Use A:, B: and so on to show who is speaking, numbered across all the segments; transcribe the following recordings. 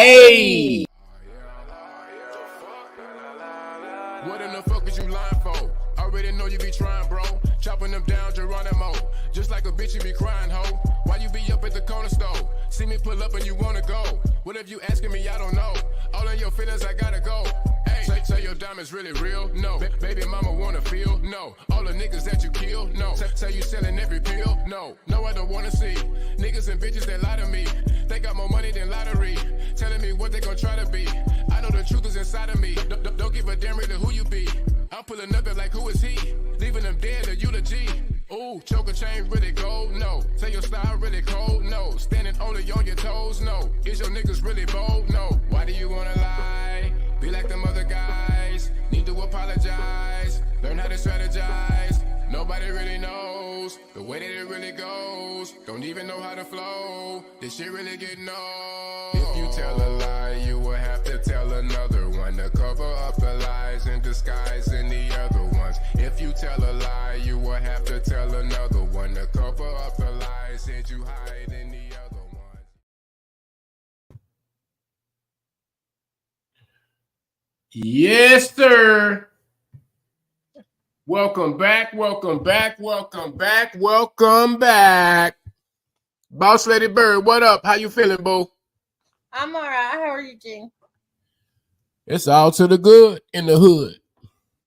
A: Hey.
B: What in the fuck is you lying for? Already know you be trying, bro. Chopping them down, Geronimo. Just like a bitch, you be crying, ho. Why you be up at the corner store? See me pull up and you wanna go. What if you asking me? I don't know. All in your feelings, I gotta go. Hey, say your diamonds really real? No. Baby mama wanna feel? No. All the niggas that you kill? No. Say you selling every pill? No. No, I don't wanna see niggas and bitches that lie to me. They got more money than lottery. Telling me what they gon' try to be. I know the truth is inside of me. Don't give a damn really who you be. I'm pulling up like who is he? Leaving them dead, a eulogy. Ooh, choker chain really gold? No. Say your style really cold? No. Standing only on your toes? No. Is your niggas really bold? No. Why do you wanna lie? Be like them other guys. Need to apologize. Learn how to strategize. Nobody really knows the way that it really goes. Don't even know how to flow. This shit really getting old. If you tell a lie, you will have to tell another one to cover up the lies and disguising the other ones. If you tell a lie, you will have to tell another one to cover up the lies and you hide in the other ones.
A: Yes, sir. Welcome back, welcome back, welcome back, welcome back. Boss Lady Bird, what up? How you feeling, boo?
C: I'm all right. How are you, King?
A: It's all to the good in the hood.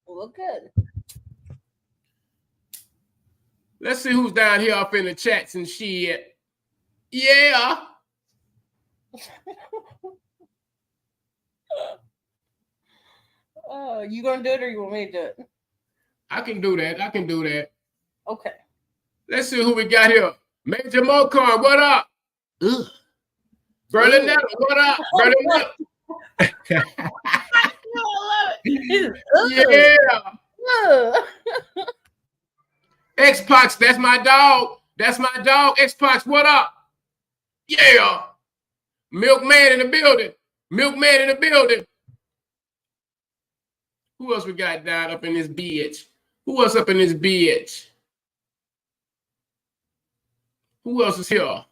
C: Well, good.
A: Let's see who's down here up in the chats and shit. Yeah.
C: You gonna do it or you want me to do it?
A: I can do that. I can do that.
C: Okay.
A: Let's see who we got here. Major Mokan, what up? Ugh. Berlin Nettle, what up? Berlin Nettle. Yeah. X-Pox, that's my dog. That's my dog. X-Pox, what up? Yeah. Milkman in the building. Milkman in the building. Who else we got down up in this bitch? Who else up in this bitch? Who else is here?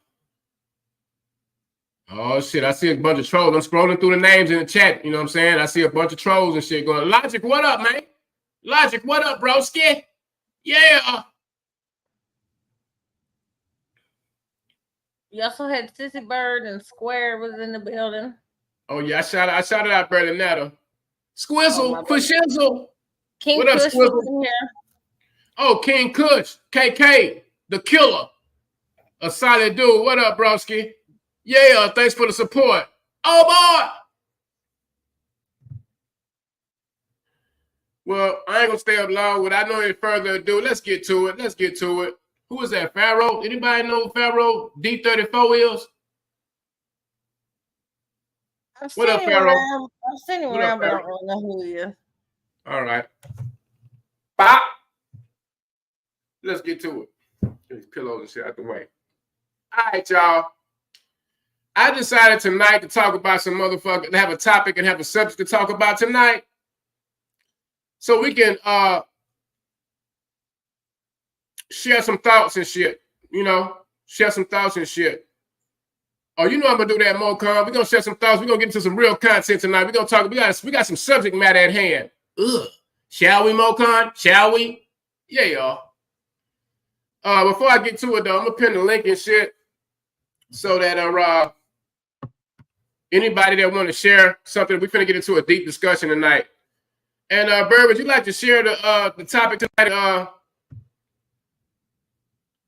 A: Oh, shit. I see a bunch of trolls. I'm scrolling through the names in the chat. You know what I'm saying? I see a bunch of trolls and shit going. Logic, what up, man? Logic, what up, broski? Yeah.
C: You also had Sissy Bird and Square was in the building.
A: Oh, yeah. I shouted out Berlin Nettle. Squizzle for shizzle.
C: King
A: what up,
C: Kush
A: Squizzle?
C: was in here.
A: Oh, King Kush. KK, the killer. A solid dude. What up, broski? Yeah, thanks for the support. Oh, boy. Well, I ain't going to stay up long. Without no any further ado, let's get to it. Let's get to it. Who is that, Pharaoh? Anybody know who Pharaoh D34 is? What up, Pharaoh?
C: I've seen him around, but I don't really know who he is.
A: All right. Bop. Let's get to it. Get these pillows and shit out the way. All right, y'all. I decided tonight to talk about some motherfucker, to have a topic and have a subject to talk about tonight. So we can share some thoughts and shit. You know, share some thoughts and shit. Oh, you know I'm gonna do that, Mokan. We're gonna share some thoughts. We're gonna get into some real content tonight. We're gonna talk, we got some subject matter at hand. Ugh. Shall we, Mokan? Shall we? Yeah, y'all. Before I get to it though, I'm gonna pin the link and shit so that anybody that want to share something, we're finna get into a deep discussion tonight. And Bird, would you like to share the topic tonight?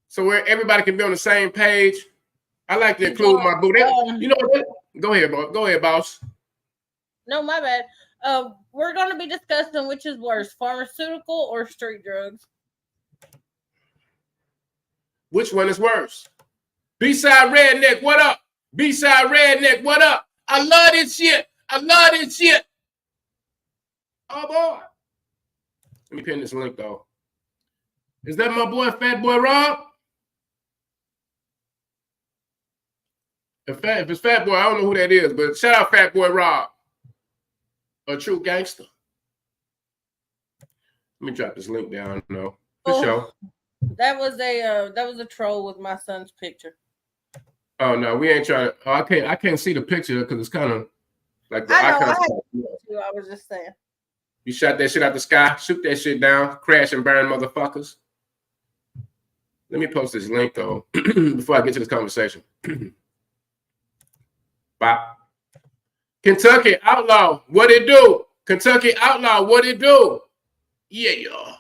A: So where everybody can be on the same page. I like to include my boo. You know what? Go ahead, bro. Go ahead, boss.
C: No, my bad. We're going to be discussing which is worse, pharmaceutical or street drugs.
A: Which one is worse? B-side Redneck, what up? B-side Redneck, what up? I love this shit. I love this shit. Oh, boy. Let me pin this link, though. Is that my boy, Fat Boy Rob? If it's Fat Boy, I don't know who that is, but shout out Fat Boy Rob. A true gangster. Let me drop this link down, though. For sure.
C: That was a troll with my son's picture.
A: Oh no, we ain't trying to. Oh, I can't see the picture because it's kind of like the
C: I know.
A: icon.
C: I was just saying.
A: You shot that shit out the sky. Shoot that shit down. Crash and burn, motherfuckers. Let me post this link though before I get to this conversation. Bop. Kentucky Outlaw, what it do? Kentucky Outlaw, what it do? Yeah, y'all.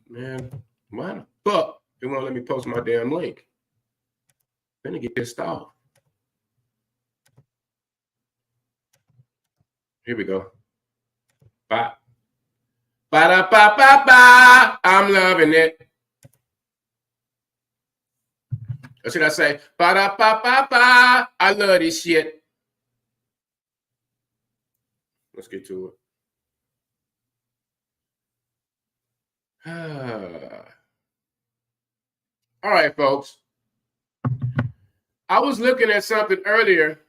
A: Man, why the fuck they won't let me post my damn link? Then they get pissed off. Here we go. Bop. Ba-da-ba-ba-ba. I'm loving it. Or should I say, ba-da-ba-ba-ba. I love this shit. Let's get to it. All right, folks. I was looking at something earlier.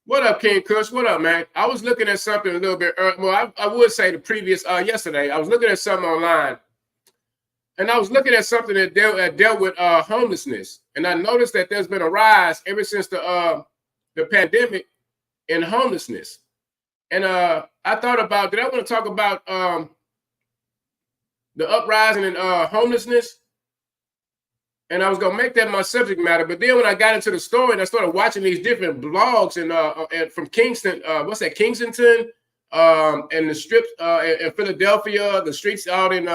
A: What up, King Kush? What up, man? I was looking at something a little bit earlier. Well, I would say the previous, yesterday, I was looking at something online. And I was looking at something that dealt with homelessness. And I noticed that there's been a rise ever since the pandemic in homelessness. And I thought about, did I want to talk about the uprising in homelessness? And I was going to make that my subject matter. But then when I got into the story and I started watching these different blogs and from Kingston, what's that, Kingston, and the strips in Philadelphia, the streets out in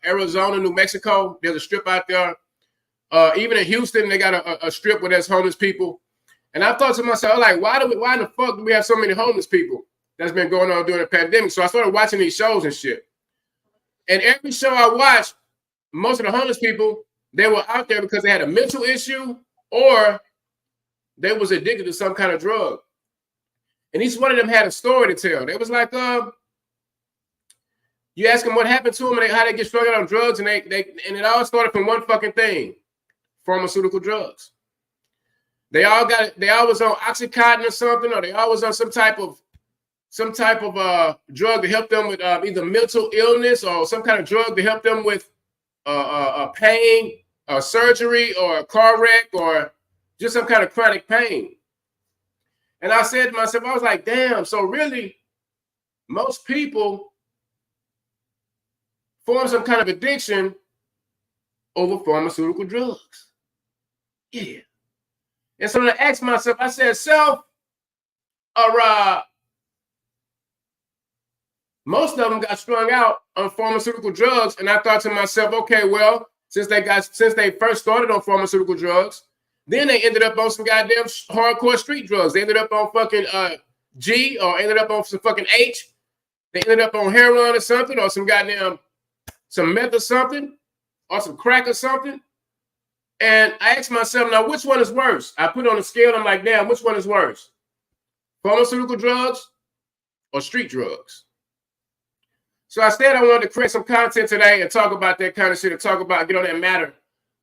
A: Arizona, New Mexico, there's a strip out there. Even in Houston, they got a strip where there's homeless people. And I thought to myself, like, why in the fuck do we have so many homeless people that's been going on during the pandemic? So I started watching these shows and shit. And every show I watched, most of the homeless people, they were out there because they had a mental issue or they was addicted to some kind of drug. And each one of them had a story to tell. They was like, you ask them what happened to them and how they get strung out on drugs, and it all started from one fucking thing: pharmaceutical drugs. They all was on Oxycontin or something, or they all was on some type of drug to help them with either mental illness or some kind of drug to help them with pain, or surgery, or a car wreck, or just some kind of chronic pain. And I said to myself, I was like, damn, so really, most people form some kind of addiction over pharmaceutical drugs. Yeah. And so I asked myself, I said, most of them got strung out on pharmaceutical drugs. And I thought to myself, okay, well, since they first started on pharmaceutical drugs, then they ended up on some goddamn hardcore street drugs. They ended up on fucking G, or ended up on some fucking H. They ended up on heroin or something, or some goddamn some meth or something, or some crack or something. And I asked myself, now, which one is worse? I put on a scale. I'm like, damn, which one is worse? Pharmaceutical drugs or street drugs? So instead, I wanted to create some content today and talk about that kind of shit, and get on that matter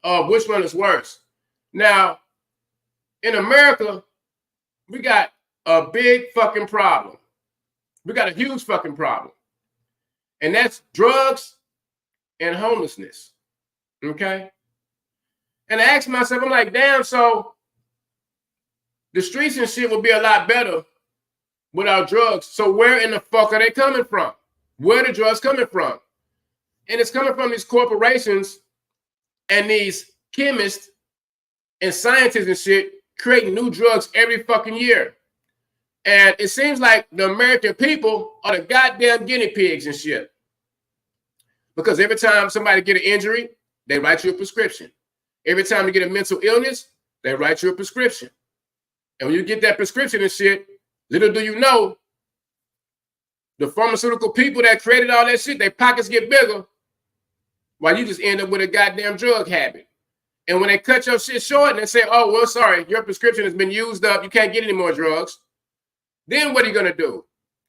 A: of which one is worse. Now, in America, we got a big fucking problem. We got a huge fucking problem. And that's drugs and homelessness. Okay? And I asked myself, I'm like, damn, so the streets and shit would be a lot better without drugs. So where in the fuck are they coming from? Where are the drugs coming from? And it's coming from these corporations and these chemists and scientists and shit creating new drugs every fucking year. And it seems like the American people are the goddamn guinea pigs and shit. Because every time somebody get an injury, they write you a prescription. Every time you get a mental illness, they write you a prescription. And when you get that prescription and shit, little do you know, the pharmaceutical people that created all that shit, their pockets get bigger while you just end up with a goddamn drug habit. And when they cut your shit short and they say, oh, well, sorry, your prescription has been used up, you can't get any more drugs, then what are you going to do?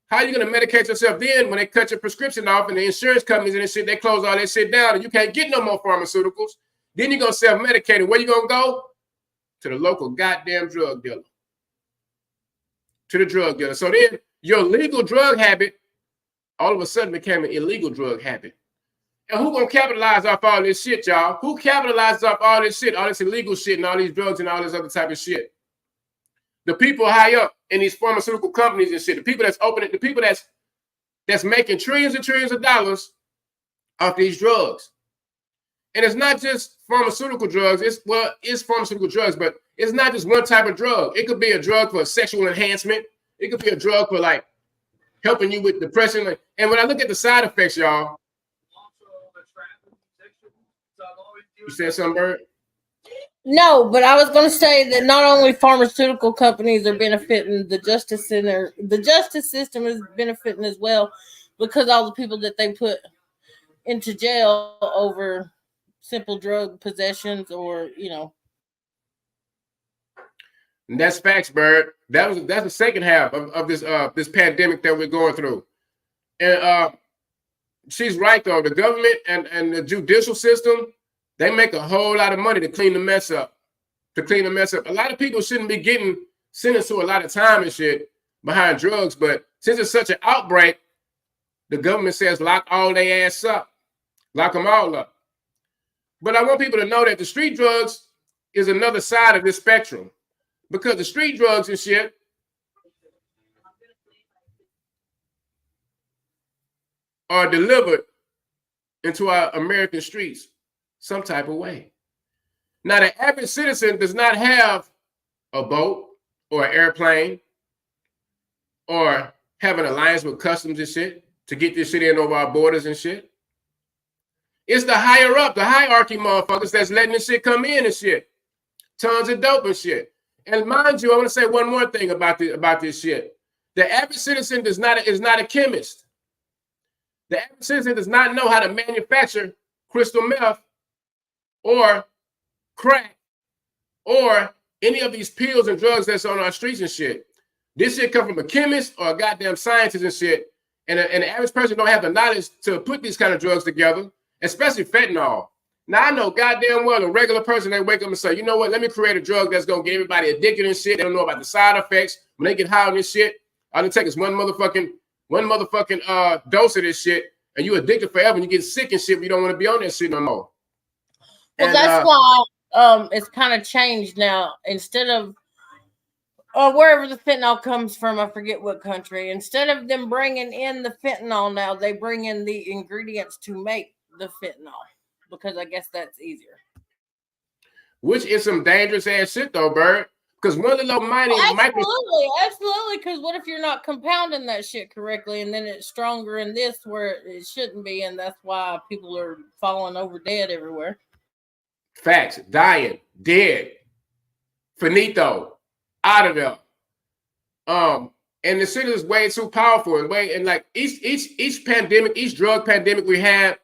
A: How are you going to medicate yourself then when they cut your prescription off and the insurance companies and shit, they close all that shit down and you can't get no more pharmaceuticals? Then you're going to self-medicate. Where you going to go? To the local goddamn drug dealer. To the drug dealer. So then your legal drug habit all of a sudden became an illegal drug habit. And who gonna capitalize off all this shit, y'all? Who capitalizes off all this shit, all this illegal shit, and all these drugs and all this other type of shit? The people high up in these pharmaceutical companies and shit. The people that's opening, the people that's making trillions and trillions of dollars off these drugs. And it's not just pharmaceutical drugs. It's pharmaceutical drugs, but it's not just one type of drug. It could be a drug for sexual enhancement. It could be a drug for like helping you with depression. And when I look at the side effects, y'all. You said something, Bird?
C: No, but I was going to say that not only pharmaceutical companies are benefiting, the justice system is benefiting as well, because all the people that they put into jail over simple drug possessions, or
A: And that's facts, Bird. That's the second half of this pandemic that we're going through. And she's right though. The government and the judicial system, they make a whole lot of money to clean the mess up. A lot of people shouldn't be getting sentenced to a lot of time and shit behind drugs, but since it's such an outbreak, the government says lock all their ass up. Lock them all up. But I want people to know that the street drugs is another side of this spectrum, because the street drugs and shit are delivered into our American streets some type of way. Now, the average citizen does not have a boat or an airplane or have an alliance with customs and shit to get this shit in over our borders and shit. It's the higher up, the hierarchy motherfuckers that's letting this shit come in and shit. Tons of dope and shit. And mind you, I want to say one more thing about this shit. The average citizen is not a chemist. The average citizen does not know how to manufacture crystal meth or crack or any of these pills and drugs that's on our streets and shit. This shit come from a chemist or a goddamn scientist and shit. And the average person don't have the knowledge to put these kind of drugs together, especially fentanyl. Now, I know goddamn well a regular person, they wake up and say, you know what, let me create a drug that's going to get everybody addicted and shit. They don't know about the side effects. When they get high on this shit, all it takes is one motherfucking dose of this shit, and you addicted forever, and you get sick and shit, but you don't want to be on that shit no more.
C: Well, and that's why it's kind of changed now. Instead of wherever the fentanyl comes from, I forget what country, instead of them bringing in the fentanyl now, they bring in the ingredients to make the fentanyl, because I guess that's easier.
A: Which is some dangerous ass shit though, Bird. Because one of the little
C: absolutely. Because what if you're not compounding that shit correctly, and then it's stronger in this where it shouldn't be, and that's why people are falling over dead everywhere.
A: Facts, dying, dead, finito, out of there. And the shit is way too powerful, and like each pandemic, each drug pandemic we had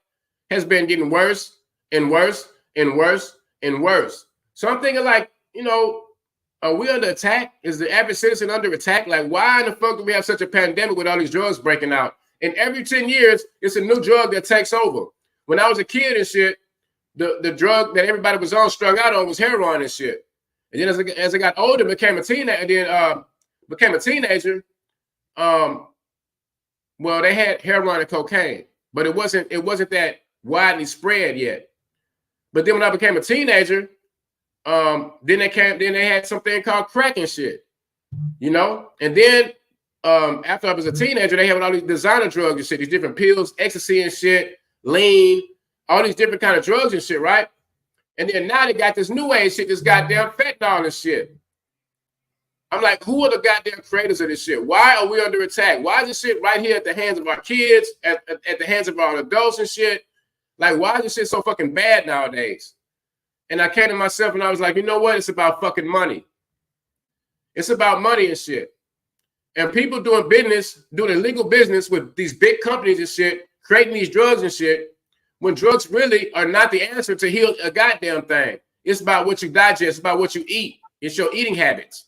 A: has been getting worse and worse and worse and worse. So I'm thinking, like, are we under attack? Is the average citizen under attack? Like, why in the fuck do we have such a pandemic with all these drugs breaking out? And every 10 years, it's a new drug that takes over. When I was a kid and shit, the drug that everybody was on, strung out on, was heroin and shit. And then as I got older, became a teenager. Well, they had heroin and cocaine, but it wasn't that widely spread yet. But then when I became a teenager, then they had something called crack and shit, And then after I was a teenager, they had all these designer drugs and shit, these different pills, ecstasy and shit, lean, all these different kind of drugs and shit, right? And then now they got this new age shit, this goddamn fentanyl and shit. I'm like, who are the goddamn creators of this shit? Why are we under attack? Why is this shit right here at the hands of our kids, at the hands of our adults and shit? Like, why is this shit so fucking bad nowadays? And I came to myself and I was like, you know what? It's about fucking money. It's about money and shit. And people doing illegal business with these big companies and shit, creating these drugs and shit, when drugs really are not the answer to heal a goddamn thing. It's about what you digest. It's about what you eat. It's your eating habits.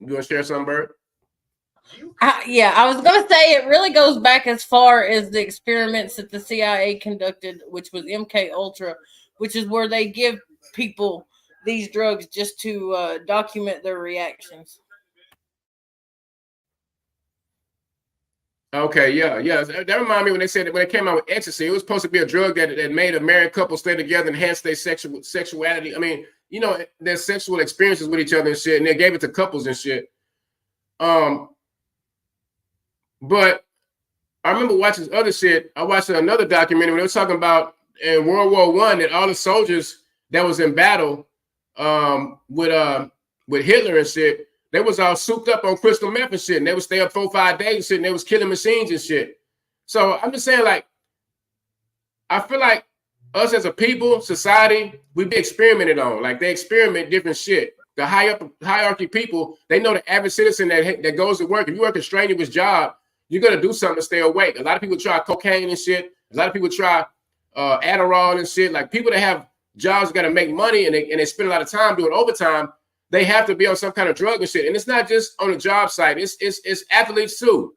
A: You want to share something, Bert?
C: Yeah, I was going to say it really goes back as far as the experiments that the CIA conducted, which was MK Ultra, which is where they give people these drugs just to document their reactions.
A: Okay, yeah. That reminded me when they said that when it came out with ecstasy, it was supposed to be a drug that made a married couple stay together, enhance their sexuality. I mean, you know, their sexual experiences with each other and shit, and they gave it to couples and shit. But I remember watching other shit. I watched another documentary when they were talking about in World War I that all the soldiers that was in battle with Hitler and shit, they was all souped up on crystal meth and shit, and they would stay up 4-5 days and shit, and they was killing machines and shit. So I'm just saying, like, I feel like us as a people, society, we be experimented on. Like, they experiment different shit. The hierarchy people, they know the average citizen that goes to work. If you work a strenuous job, you're gonna do something to stay awake. A lot of people try cocaine and shit. A lot of people try Adderall and shit. Like, people that have jobs got to make money and they spend a lot of time doing overtime. They have to be on some kind of drug and shit. And it's not just on the job site. It's athletes too.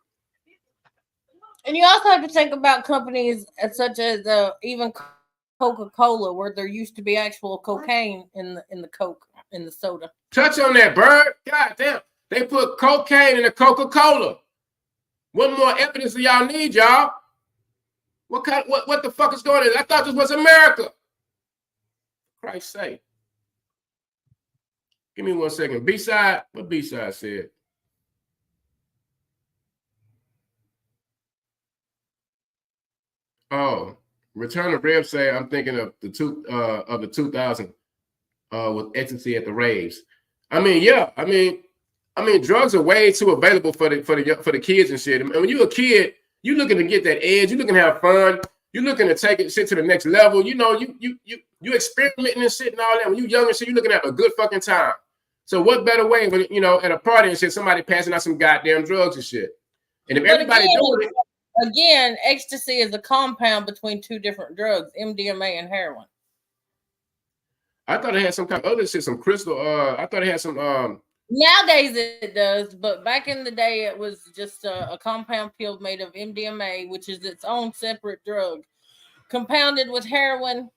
C: And you also have to think about companies such as even Coca-Cola, where there used to be actual cocaine in the Coke, in the soda.
A: Touch on that, Bird. God damn. They put cocaine in the Coca-Cola. What more evidence do y'all need, y'all? What the fuck is going on? I thought this was America. For Christ's sake. Give me 1 second. B-side, what B-side said? Oh, Return of Rev say I'm thinking of the 2000 with ecstasy at the raves. I mean, yeah. I mean, drugs are way too available for the kids and shit. And when you're a kid, you looking to get that edge. You looking to have fun. You looking to take it shit to the next level. You know, you experimenting and shit and all that. When you young and shit, you looking at a good fucking time. So what better way when, you know, at a party and shit, somebody passing out some goddamn drugs and shit. And if everybody doing it.
C: Again, ecstasy is a compound between two different drugs, MDMA and heroin.
A: I thought it had some kind of other shit, some crystal. I thought it had some.
C: Nowadays it does, but back in the day it was just a compound pill made of MDMA, which is its own separate drug, compounded with heroin,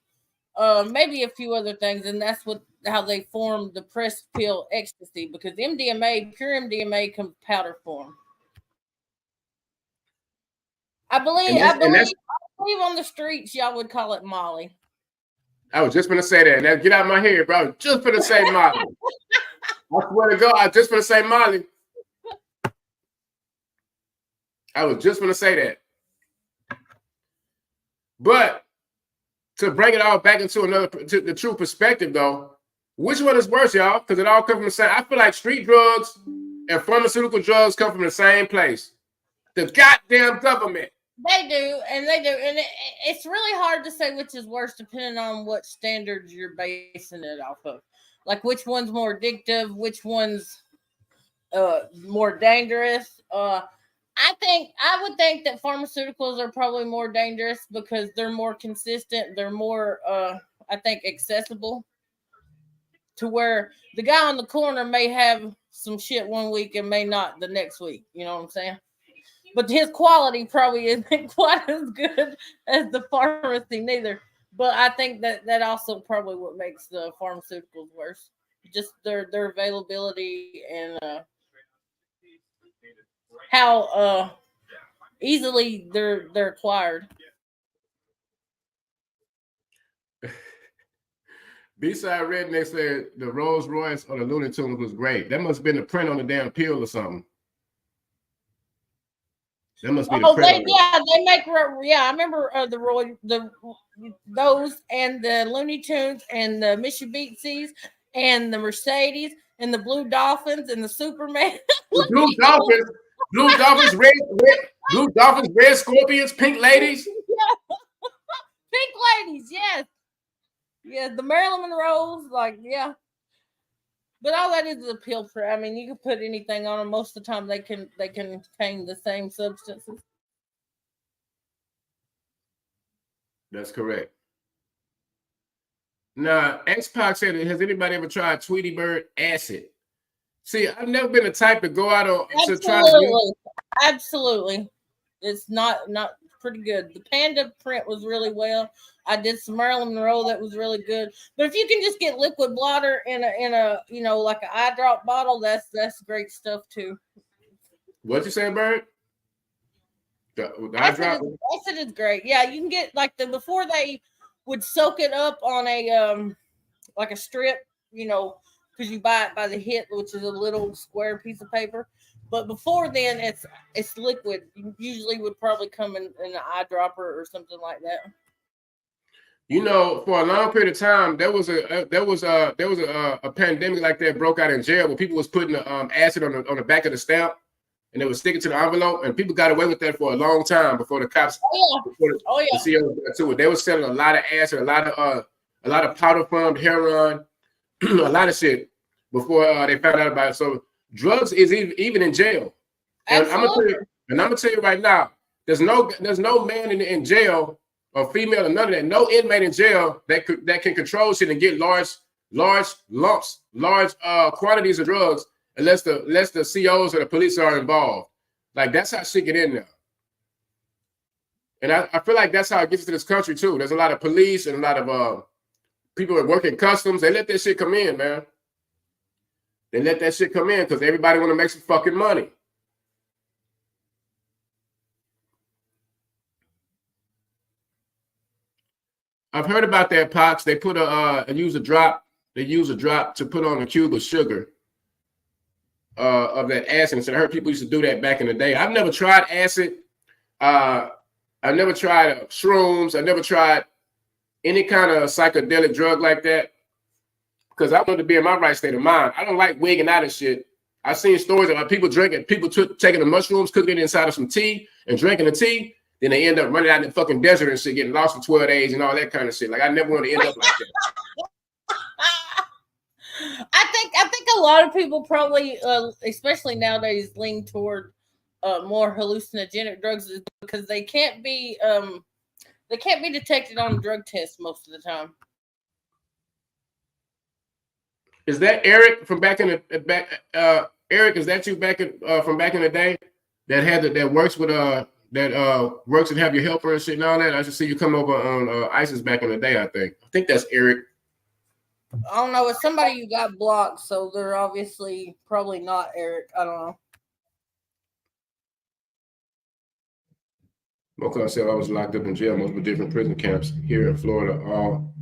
C: maybe a few other things, and that's how they formed the pressed pill ecstasy, because MDMA, pure MDMA, comes powder form. I believe on the streets y'all would call it Molly.
A: I was just gonna say that. Now get out of my head, bro. I was just gonna say Molly. I swear to God, I was just gonna say Molly. I was just gonna say that. But to bring it all back into the true perspective, though, which one is worse, y'all? Because it all comes from the same. I feel like street drugs and pharmaceutical drugs come from the same place. The goddamn government.
C: They do, and it's really hard to say which is worse depending on what standards you're basing it off of. Like, which one's more addictive, which one's more dangerous. I would think that pharmaceuticals are probably more dangerous because they're more consistent. They're more, I think, accessible to where the guy on the corner may have some shit one week and may not the next week. You know what I'm saying? But his quality probably isn't quite as good as the pharmacy neither. But I think that also probably what makes the pharmaceuticals worse. Just their availability and how easily they're acquired.
A: B-side Redneck said the Rolls Royce or the Looney Tunes was great. That must have been the print on the damn pill or something. That must be the print.
C: They make. Yeah, I remember those and the Looney Tunes and the Mitsubishis and the Mercedes and the Blue Dolphins and the Superman.
A: The Blue Dolphins, red Scorpions, pink ladies.
C: Yeah. Pink ladies, yes. Yeah, the Marilyn Monroes, like, yeah. But all that is a pill for. I mean, you can put anything on them. Most of the time, they contain the same substances.
A: That's correct. Now, X-Pac said, has anybody ever tried Tweety Bird acid? See, I've never been the type to go out to try to.
C: Absolutely. It's not pretty good. The Panda print was really well. I did some Marilyn Monroe that was really good. But if you can just get liquid blotter in a like an eye drop bottle, that's great stuff too.
A: What you saying, Bird? The eye drop.
C: Acid is great. Yeah, you can get like before they would soak it up on a like a strip, you know, because you buy it by the hit, which is a little square piece of paper. But before then, it's liquid. You usually would probably come in an eyedropper or something like that.
A: You know, for a long period of time, there was a pandemic like that broke out in jail where people was putting acid on the back of the stamp, and they would stick it to the envelope, and people got away with that for a long time before the cops. The CEOs got to it. They were selling a lot of acid, a lot of powder formed heroin, a lot of shit before they found out about it. So drugs is even in jail. And I'm gonna tell you right now, there's no man in jail or female or none of that, no inmate in jail that can control shit and get large lumps, large quantities of drugs unless the COs or the police are involved. Like that's how shit get in there. And I feel like that's how it gets to this country too. There's a lot of police and a lot of people that work in customs. They let that shit come in, man. They let that shit come in because everybody want to make some fucking money. I've heard about that, Pox. They put use a drop to put on a cube of sugar of that acid. And so I heard people used to do that back in the day. I've never tried acid. I've never tried shrooms. I've never tried any kind of psychedelic drug like that because I want to be in my right state of mind. I don't like wigging out of shit. I've seen stories about people taking the mushrooms, cooking it inside of some tea and drinking the tea. Then they end up running out in the fucking desert and shit, getting lost for 12 days and all that kind of shit. Like I never want to end up like that.
C: I think a lot of people probably, especially nowadays, lean toward more hallucinogenic drugs because they can't be detected on a drug test most of the time.
A: Is that Eric from back in the Eric? Is that you from back in the day that works with works and have your helper and shit and all that? I should see you come over on ISIS back in the day. I think that's Eric.
C: I don't know. It's somebody you got blocked, so they're obviously probably not Eric. I don't know.
A: Mocha said I was locked up in jail, multiple different prison camps here in Florida. All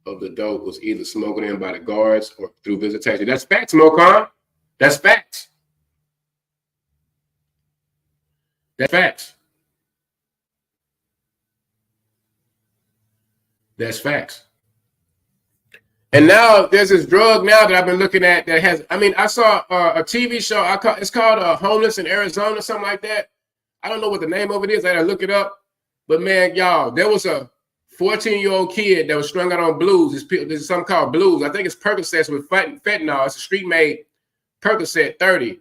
A: of the dope was either smuggled in by the guards or through visitation. That's facts, Mocha. That's facts. That's facts. That's facts. And now there's this drug now that I've been looking at that has, I saw a TV show. It's called Homeless in Arizona, something like that. I don't know what the name of it is. I had to look it up. But man, y'all, there was a 14-year-old kid that was strung out on blues. There's something called blues. I think it's Percocets with fentanyl. It's a street-made Percocet 30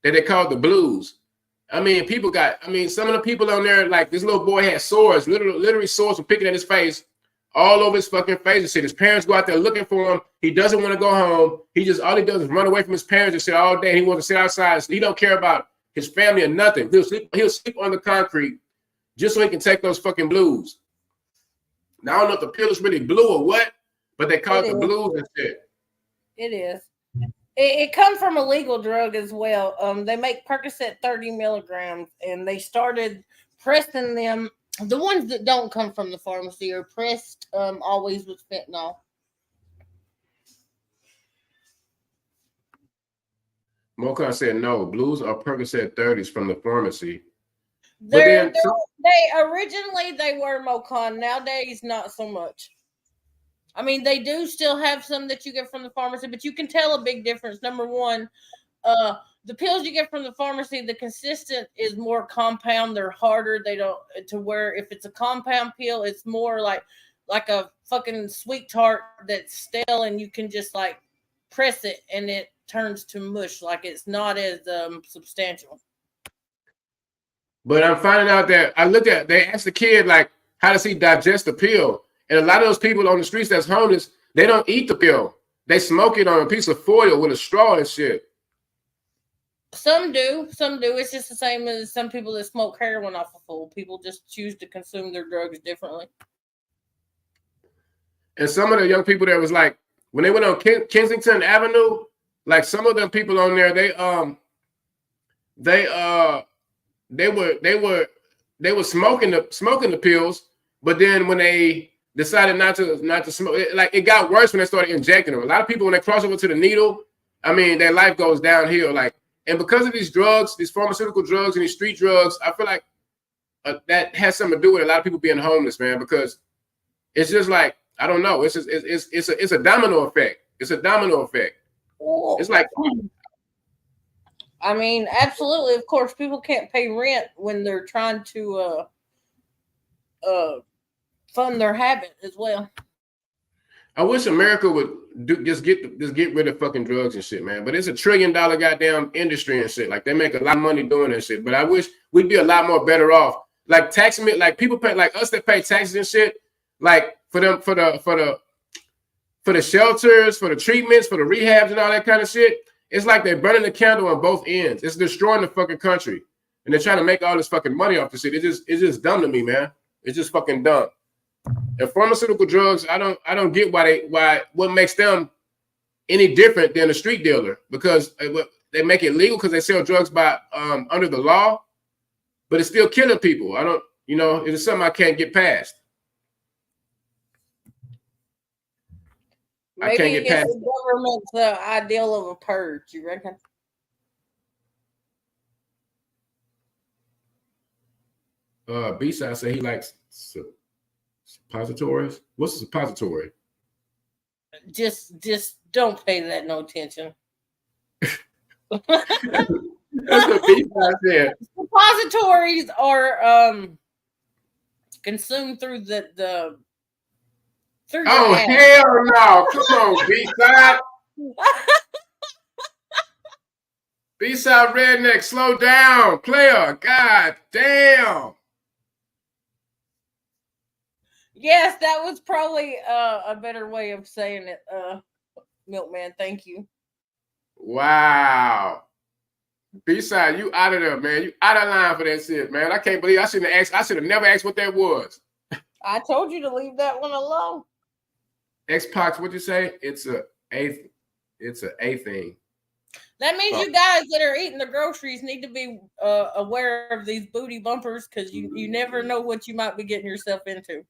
A: that they called the blues. Some of the people on there, like this little boy had sores, literally sores from picking at his face, all over his fucking face and shit. His parents go out there looking for him. He doesn't want to go home. All he does is run away from his parents and shit all day. He wants to sit outside. He don't care about his family or nothing. He'll sleep on the concrete just so he can take those fucking blues. Now, I don't know if the pill is really blue or what, but they call it the blues and shit.
C: It is. It comes from a legal drug as well. They make Percocet 30 milligrams, and they started pressing them. The ones that don't come from the pharmacy are pressed always with fentanyl.
A: Mocha said no. Blues are Percocet 30s from the pharmacy.
C: They originally were Mocan. Nowadays, not so much. They do still have some that you get from the pharmacy, but you can tell a big difference. Number one, the pills you get from the pharmacy, the consistent is more compound. They're harder. They don't to where if it's a compound pill, it's more like a fucking sweet tart that's stale, and you can just like press it and it turns to mush. Like it's not as substantial.
A: But I'm finding out that they asked the kid like, how does he digest the pill? And a lot of those people on the streets that's homeless, they don't eat the pill. They smoke it on a piece of foil with a straw and shit.
C: Some do. It's just the same as some people that smoke heroin off a foil. People just choose to consume their drugs differently.
A: And some of the young people that was like, when they went on Kensington Avenue, like some of them people on there, they were smoking the pills, but then when they decided not to smoke, it got worse when they started injecting them. A lot of people, when they cross over to the needle, I mean, their life goes downhill. And because of these drugs, these pharmaceutical drugs and these street drugs, I feel like that has something to do with a lot of people being homeless, man. Because it's just like, I don't know, it's a domino effect. It's a domino effect. It's like,
C: I mean, absolutely. Of course, people can't pay rent when they're trying to fund their habit as well.
A: I wish America would just get rid of fucking drugs and shit, man. But it's $1 trillion goddamn industry and shit. Like, they make a lot of money doing that shit. But I wish we'd be a lot more better off. Like, people pay, like us that pay taxes and shit. Like, for the shelters, for the treatments, for the rehabs and all that kind of shit. It's like they're burning the candle on both ends. It's destroying the fucking country, and they're trying to make all this fucking money off the shit. It's just dumb to me, man. It's just fucking dumb. And pharmaceutical drugs, I don't get what makes them any different than a street dealer, because they make it legal because they sell drugs by under the law, but it's still killing people. It's something I can't get past.
C: Maybe I can't get past the government's ideal of a purge, you reckon?
A: B-side say he likes suppositories. What's a suppository?
C: Just don't pay that no attention.
A: That's what B-side said.
C: Suppositories are consumed through the
A: oh, hell no. Come on, B-side. B-side redneck, slow down. Player, god damn.
C: Yes, that was probably a better way of saying it, Milkman. Thank you.
A: Wow. B-side, you out of there, man. You out of line for that shit, man. I can't believe I should have never asked what that was.
C: I told you to leave that one alone.
A: X-Pac, what'd you say? It's a thing.
C: That means you guys that are eating the groceries need to be aware of these booty bumpers, because you never know what you might be getting yourself into.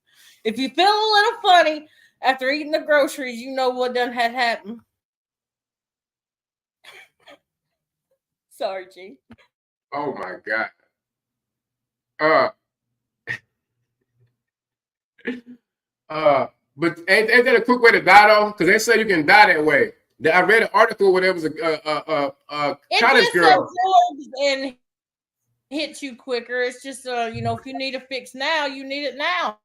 C: If you feel a little funny after eating the groceries, you know what done had happened. Sorry, G.
A: Oh my God. But ain't that a quick way to die though? Because they say you can die that way. I read an article where there was a college girl.
C: And hit you quicker. It's just if you need a fix now, you need it now.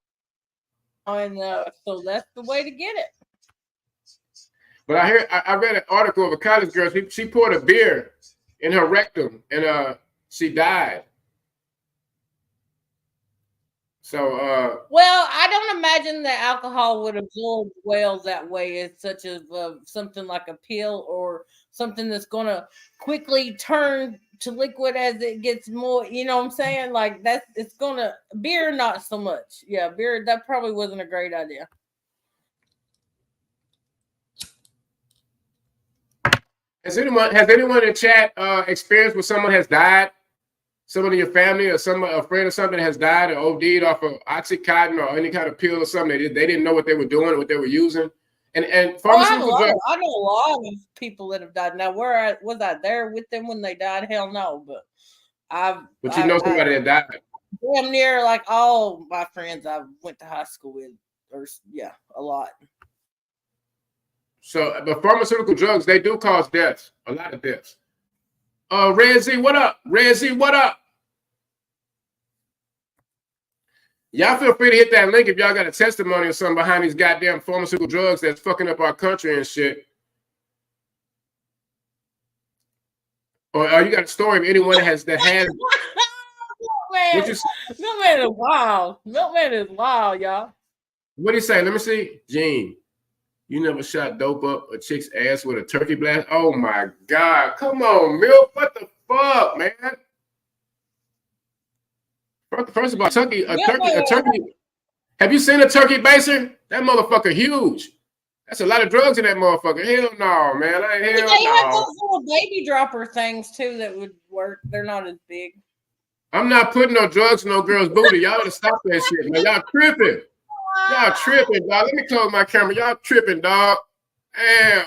C: And so that's the way to get it.
A: But I read an article of a college girl. She poured a beer in her rectum and she died. So
C: well, I don't imagine that alcohol would absorb well that way. It's such as something like a pill or something that's going to quickly turn to liquid as it gets more. You know what I'm saying? Like it's going to beer, not so much. Yeah, beer. That probably wasn't a great idea.
A: Has anyone in the chat experienced where someone has died? Someone in your family or a friend or something has died or OD'd off of Oxycontin or any kind of pill or something. They didn't know what they were doing, what they were using. And pharmaceutical drugs.
C: I know a lot of people that have died. Now, was I there with them when they died? Hell no. But
A: somebody that died.
C: Damn near like all my friends I went to high school with, a lot.
A: So the pharmaceutical drugs, they do cause deaths, a lot of deaths. Red Z, what up? Red Z, what up? Y'all feel free to hit that link if y'all got a testimony or something behind these goddamn pharmaceutical drugs that's fucking up our country and shit. Or you got a story of anyone that has
C: Milkman is wild. Milkman is wild, y'all.
A: What do you say? Let me see. Gene, you never shot dope up a chick's ass with a turkey blast? Oh my God. Come on, Milk. What the fuck, man? First of all, turkey. Have you seen a turkey baser? That motherfucker huge. That's a lot of drugs in that motherfucker. Hell no, man.
C: They have those little baby dropper things too that would work. They're not as big.
A: I'm not putting no drugs in no girl's booty. Y'all gotta stop that shit, man. Y'all tripping. Y'all tripping, dog. Let me close my camera. Y'all tripping, dog. Damn.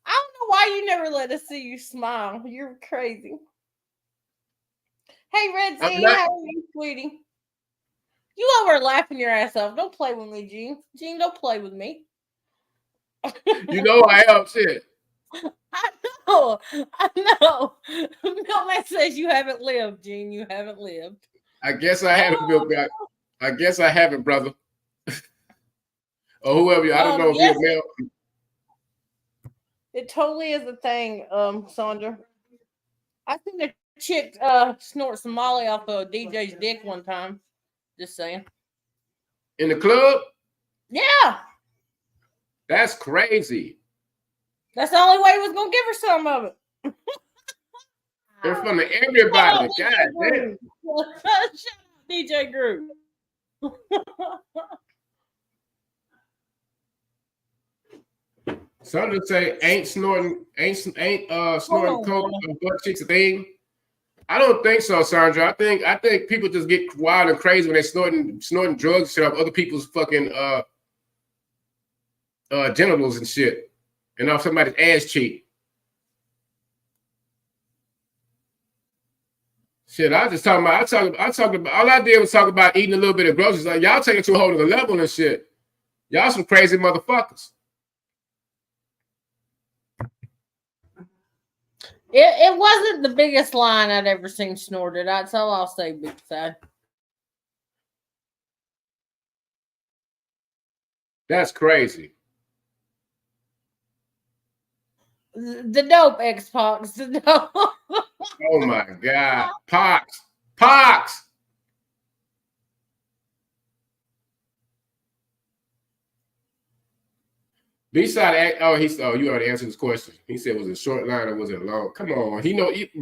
C: I don't know why you never let us see you smile. You're crazy. Hey, Red Z, how are you, sweetie? You over laughing your ass off. Don't play with me, Gene. Gene, don't play with me.
A: You know I am shit.
C: I know. Milkman says you haven't lived, Gene. You haven't lived.
A: I guess I haven't, Milkman. I guess I haven't, brother. Or whoever. I don't know if you're male.
C: It totally is a thing, Sandra. I seen a chick snort some Molly off of DJ's dick one time. Just saying.
A: In the club?
C: Yeah.
A: That's crazy.
C: That's the only way he was gonna give her some of it.
A: In front of everybody. God damn.
C: Shout out DJ Group.
A: Some just say ain't snorting coke and butt cheeks a thing. I don't think so, Sandra. I think people just get wild and crazy when they snorting drugs and shit off other people's fucking genitals and shit, and off somebody's ass cheek. Shit, I talked about all I did was talk about eating a little bit of groceries. Like y'all take it to a whole other level and shit. Y'all some crazy motherfuckers.
C: It wasn't the biggest line I'd ever seen snorted. That's all I'll say, Big Side.
A: That's crazy.
C: The dope, X-Pox. The dope.
A: Oh my God. Pox. B-side, you already answered this question. He said, was it short line or was it long? Come on.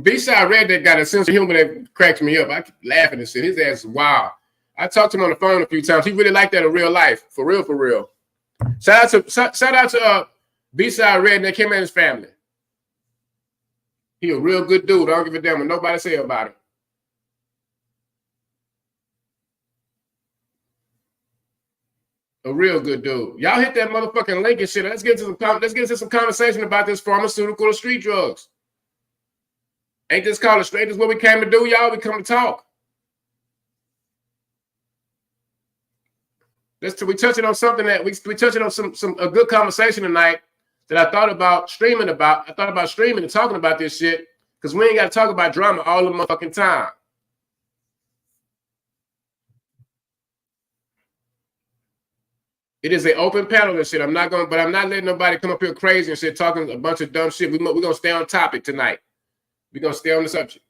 A: B-side read that got a sense of humor that cracks me up. I keep laughing and shit. His ass is wild. I talked to him on the phone a few times. He really liked that in real life. For real. Shout out to B-side Red that came in his family. He a real good dude. I don't give a damn what nobody say about him. A real good dude. Y'all hit that motherfucking link and shit. Let's get into some conversation about this pharmaceutical or street drugs. Ain't this called a straight? This is what we came to do, y'all. We come to talk. We touching on something that we touching on a good conversation tonight that I thought about streaming about. I thought about streaming and talking about this shit because we ain't got to talk about drama all the motherfucking time. It is an open panel and shit. I'm not letting nobody come up here crazy and shit talking a bunch of dumb shit. We're gonna stay on topic tonight. We're gonna stay on the subject.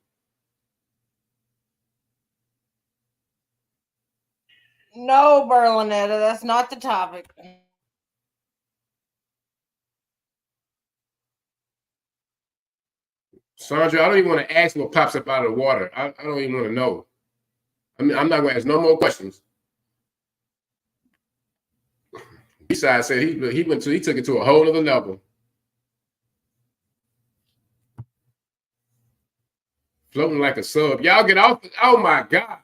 C: No, Berlinetta, that's not the topic.
A: Sandra, I don't even want to ask what pops up out of the water. I don't even want to know. I mean, I'm not gonna ask no more questions. B-side said he took it to a whole other level. Floating like a sub. Y'all get off. Oh my God.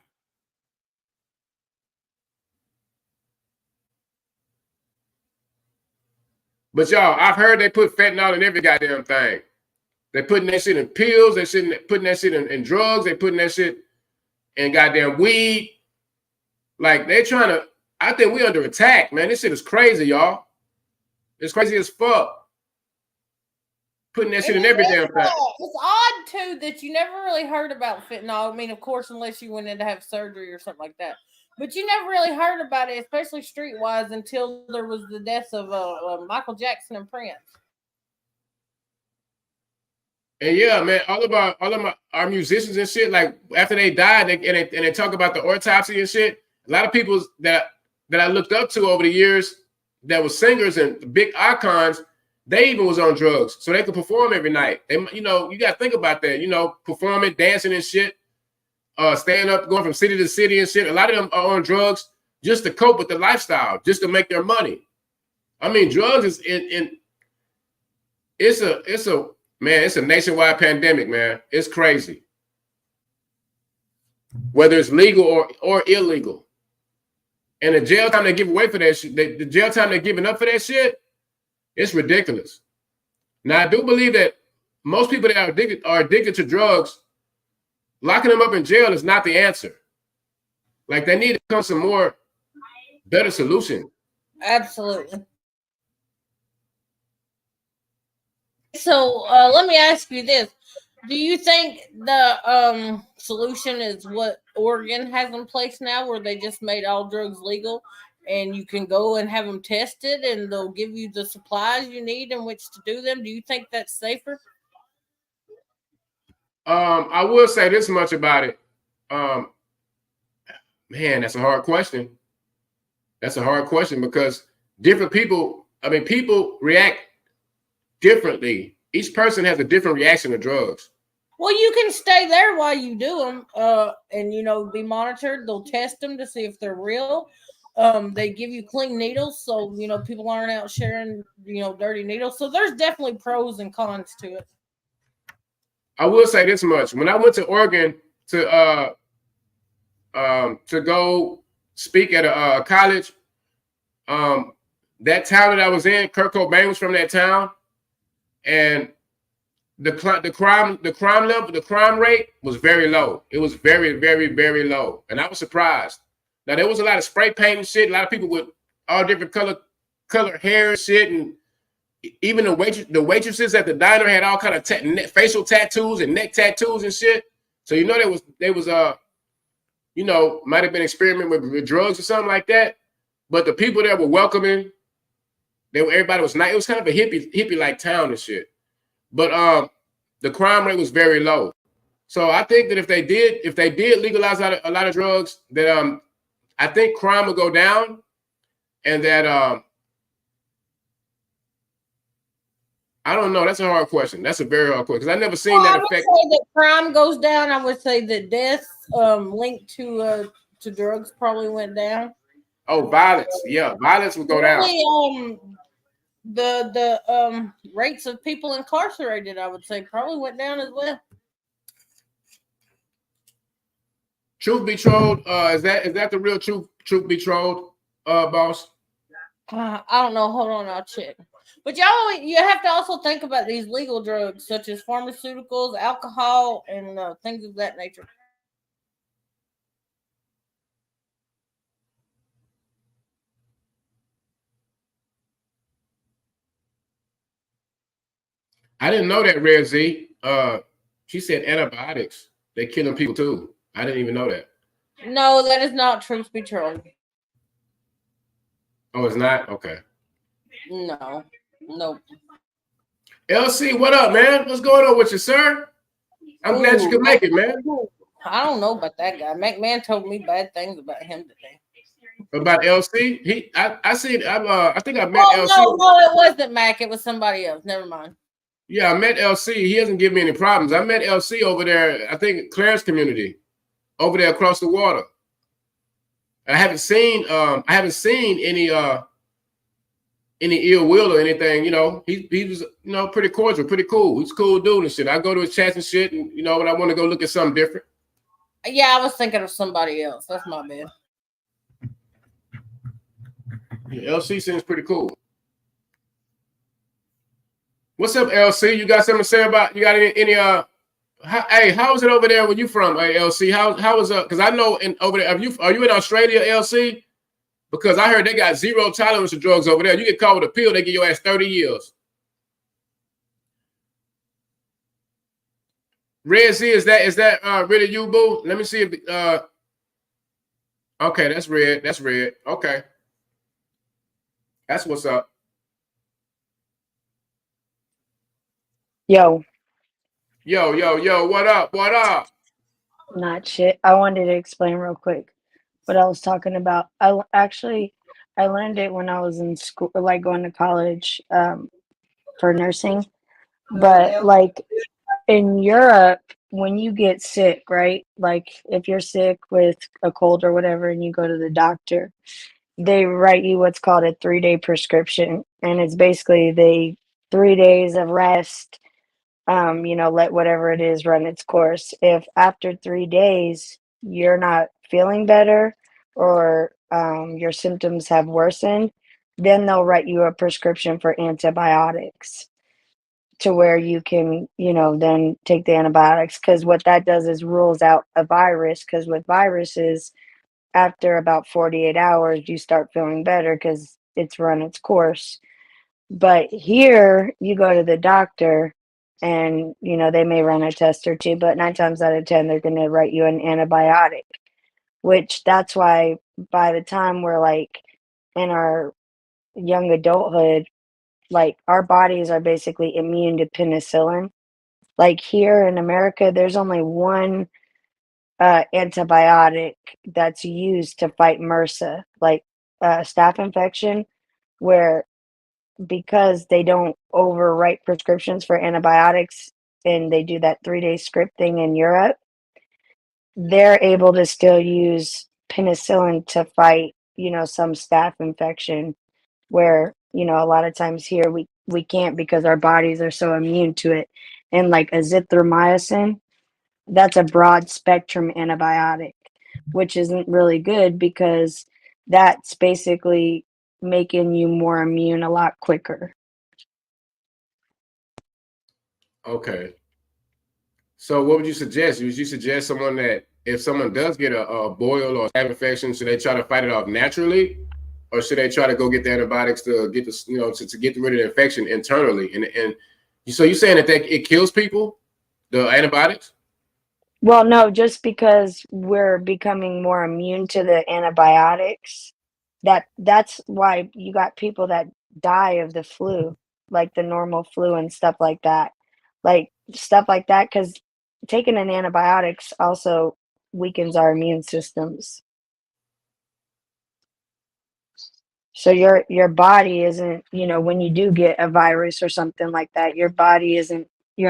A: But y'all, I've heard they put fentanyl in every goddamn thing. They're putting that shit in pills. They're putting that shit in drugs. They're putting that shit in goddamn weed. Like they're trying to. I think we're under attack, man. This shit is crazy, y'all. It's crazy as fuck. Putting that shit in every damn thing.
C: It's odd too that you never really heard about fentanyl. I mean, of course, unless you went in to have surgery or something like that. But you never really heard about it, especially streetwise, until there was the deaths of Michael Jackson and Prince.
A: And yeah, man, all of our musicians and shit, like after they died, they talk about the autopsy and shit. A lot of people that I looked up to over the years that was singers and big icons, they even was on drugs, so they could perform every night. They, you got to think about that. Performing, dancing and shit, staying up, going from city to city and shit. A lot of them are on drugs just to cope with the lifestyle, just to make their money. I mean, drugs is it's Man, it's a nationwide pandemic, man. It's crazy. Whether it's legal or illegal. And the jail time they give away for that shit, the jail time they're giving up for that shit, it's ridiculous. Now, I do believe that most people that are addicted to drugs, locking them up in jail is not the answer. Like, they need to come some more better solution.
C: Absolutely. So let me ask you this. Do you think the solution is what Oregon has in place now, where they just made all drugs legal and you can go and have them tested and they'll give you the supplies you need in which to do them? Do you think that's safer?
A: I will say this much about it. Man, that's a hard question. That's a hard question because different people, people react differently. Each person has a different reaction to drugs.
C: Well, you can stay there while you do them, and be monitored. They'll test them to see if they're real. They give you clean needles, so people aren't out sharing dirty needles. So there's definitely pros and cons to it.
A: I will say this much: when I went to Oregon to go speak at a college, that town that I was in, Kurt Cobain was from that town, and the crime rate was very low. It was very, very, very low, and I was surprised. Now there was a lot of spray paint and shit. A lot of people with all different color hair and shit, and even the waitresses at the diner had all kind of facial tattoos and neck tattoos and shit. So they was might have been experimenting with drugs or something like that. But the people there were welcoming. Everybody was nice. It was kind of a hippie like town and shit. But the crime rate was very low. So I think that if they did legalize a lot of drugs, that I think crime would go down, and that I don't know. That's a hard question. That's a very hard question because I never seen that effect.
C: I would say that crime goes down. I would say that deaths linked to drugs probably went down.
A: Oh, violence. Yeah, violence would go down.
C: The rates of people incarcerated, I would say, probably went down as well.
A: Truth be told, is that the real truth? Truth be told, boss?
C: I don't know. Hold on, I'll check. But you have to also think about these legal drugs such as pharmaceuticals, alcohol, and things of that nature.
A: I didn't know that, Red Z. She said antibiotics. They're killing people too. I didn't even know that.
C: No, that is not truth be told.
A: Oh, it's not? Okay.
C: No. Nope.
A: LC, what up, man? What's going on with you, sir? I'm glad you could make it, man.
C: I don't know about that guy. McMahon told me bad things about him today.
A: About LC? I think I met LC.
C: No, it wasn't Mac. It was somebody else. Never mind.
A: Yeah, I met LC. He hasn't given me any problems. I met LC over there, I think Clarence community, over there across the water. I haven't seen any ill will or anything. He was pretty cordial, pretty cool. He's a cool dude and shit. I go to his chats and shit, and when I want to go look at something different.
C: Yeah, I was thinking of somebody else. That's my bad.
A: Yeah, LC seems pretty cool. What's up, LC? You got something to say about? You got any? How is it over there? Where you from, LC? How is because I know over there. Are you in Australia, LC? Because I heard they got zero tolerance to drugs over there. You get caught with a pill, they give your ass 30 years. Red Z, is that really you, boo? Let me see if okay, that's red. That's red. Okay. That's what's up.
D: Yo,
A: what up? What up?
D: not shit. I wanted to explain real quick what I was talking about. I learned it when I was in school, like going to college for nursing. But like in Europe, when you get sick, right? Like if you're sick with a cold or whatever and you go to the doctor, they write you what's called a 3-day prescription. And it's basically 3 days of rest, let whatever it is run its course. If after 3 days you're not feeling better or your symptoms have worsened, then they'll write you a prescription for antibiotics to where you can, then take the antibiotics. Because what that does is rules out a virus. Because with viruses, after about 48 hours, you start feeling better because it's run its course. But here, you go to the doctor and, they may run a test or two, but 9 times out of 10, they're going to write you an antibiotic, which that's why by the time we're like in our young adulthood, like our bodies are basically immune to penicillin. Like here in America, there's only one antibiotic that's used to fight MRSA, like staph infection, where because they don't overwrite prescriptions for antibiotics and they do that 3-day script thing in Europe, they're able to still use penicillin to fight, some staph infection where, a lot of times here we can't because our bodies are so immune to it. And like azithromycin, that's a broad spectrum antibiotic, which isn't really good because that's basically making you more immune a lot quicker.
A: Okay. So what would you suggest? Would you suggest someone that if someone does get a boil or a staph infection, should they try to fight it off naturally? Or should they try to go get the antibiotics to get the, to get rid of the infection internally? And so you're saying that it kills people, the antibiotics?
D: Well, no, just because we're becoming more immune to the antibiotics, that's why you got people that die of the flu, like the normal flu and stuff like that. Like stuff like that, because taking an antibiotics also weakens our immune systems. So your body isn't, when you do get a virus or something like that, your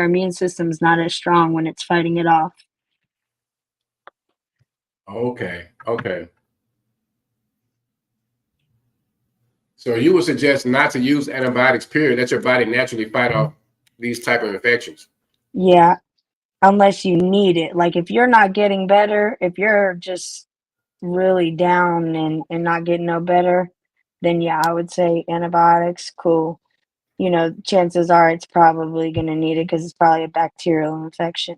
D: immune system's not as strong when it's fighting it off.
A: Okay. So you would suggest not to use antibiotics, period. Let your body naturally fight off these type of infections.
D: Yeah, unless you need it. Like if you're not getting better, if you're just really down and not getting no better, then yeah, I would say antibiotics, cool. Chances are it's probably going to need it because it's probably a bacterial infection.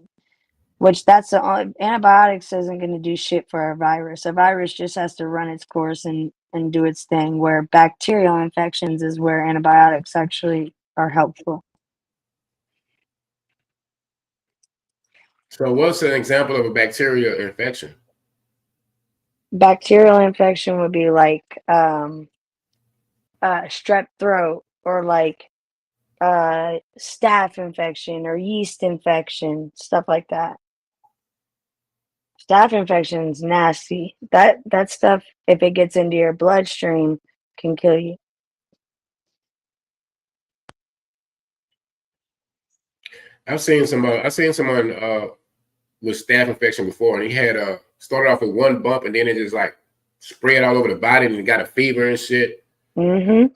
D: Which that's the only antibiotics isn't going to do shit for a virus. A virus just has to run its course and do its thing. Where bacterial infections is where antibiotics actually are helpful.
A: So what's an example of a bacterial infection?
D: Bacterial infection would be like strep throat or like staph infection or yeast infection, stuff like that. Staph infection's nasty. That stuff, if it gets into your bloodstream, can kill you.
A: I've seen someone with staph infection before, and he had started off with one bump, and then it just like spread all over the body, and he got a fever and shit.
D: Mm-hmm.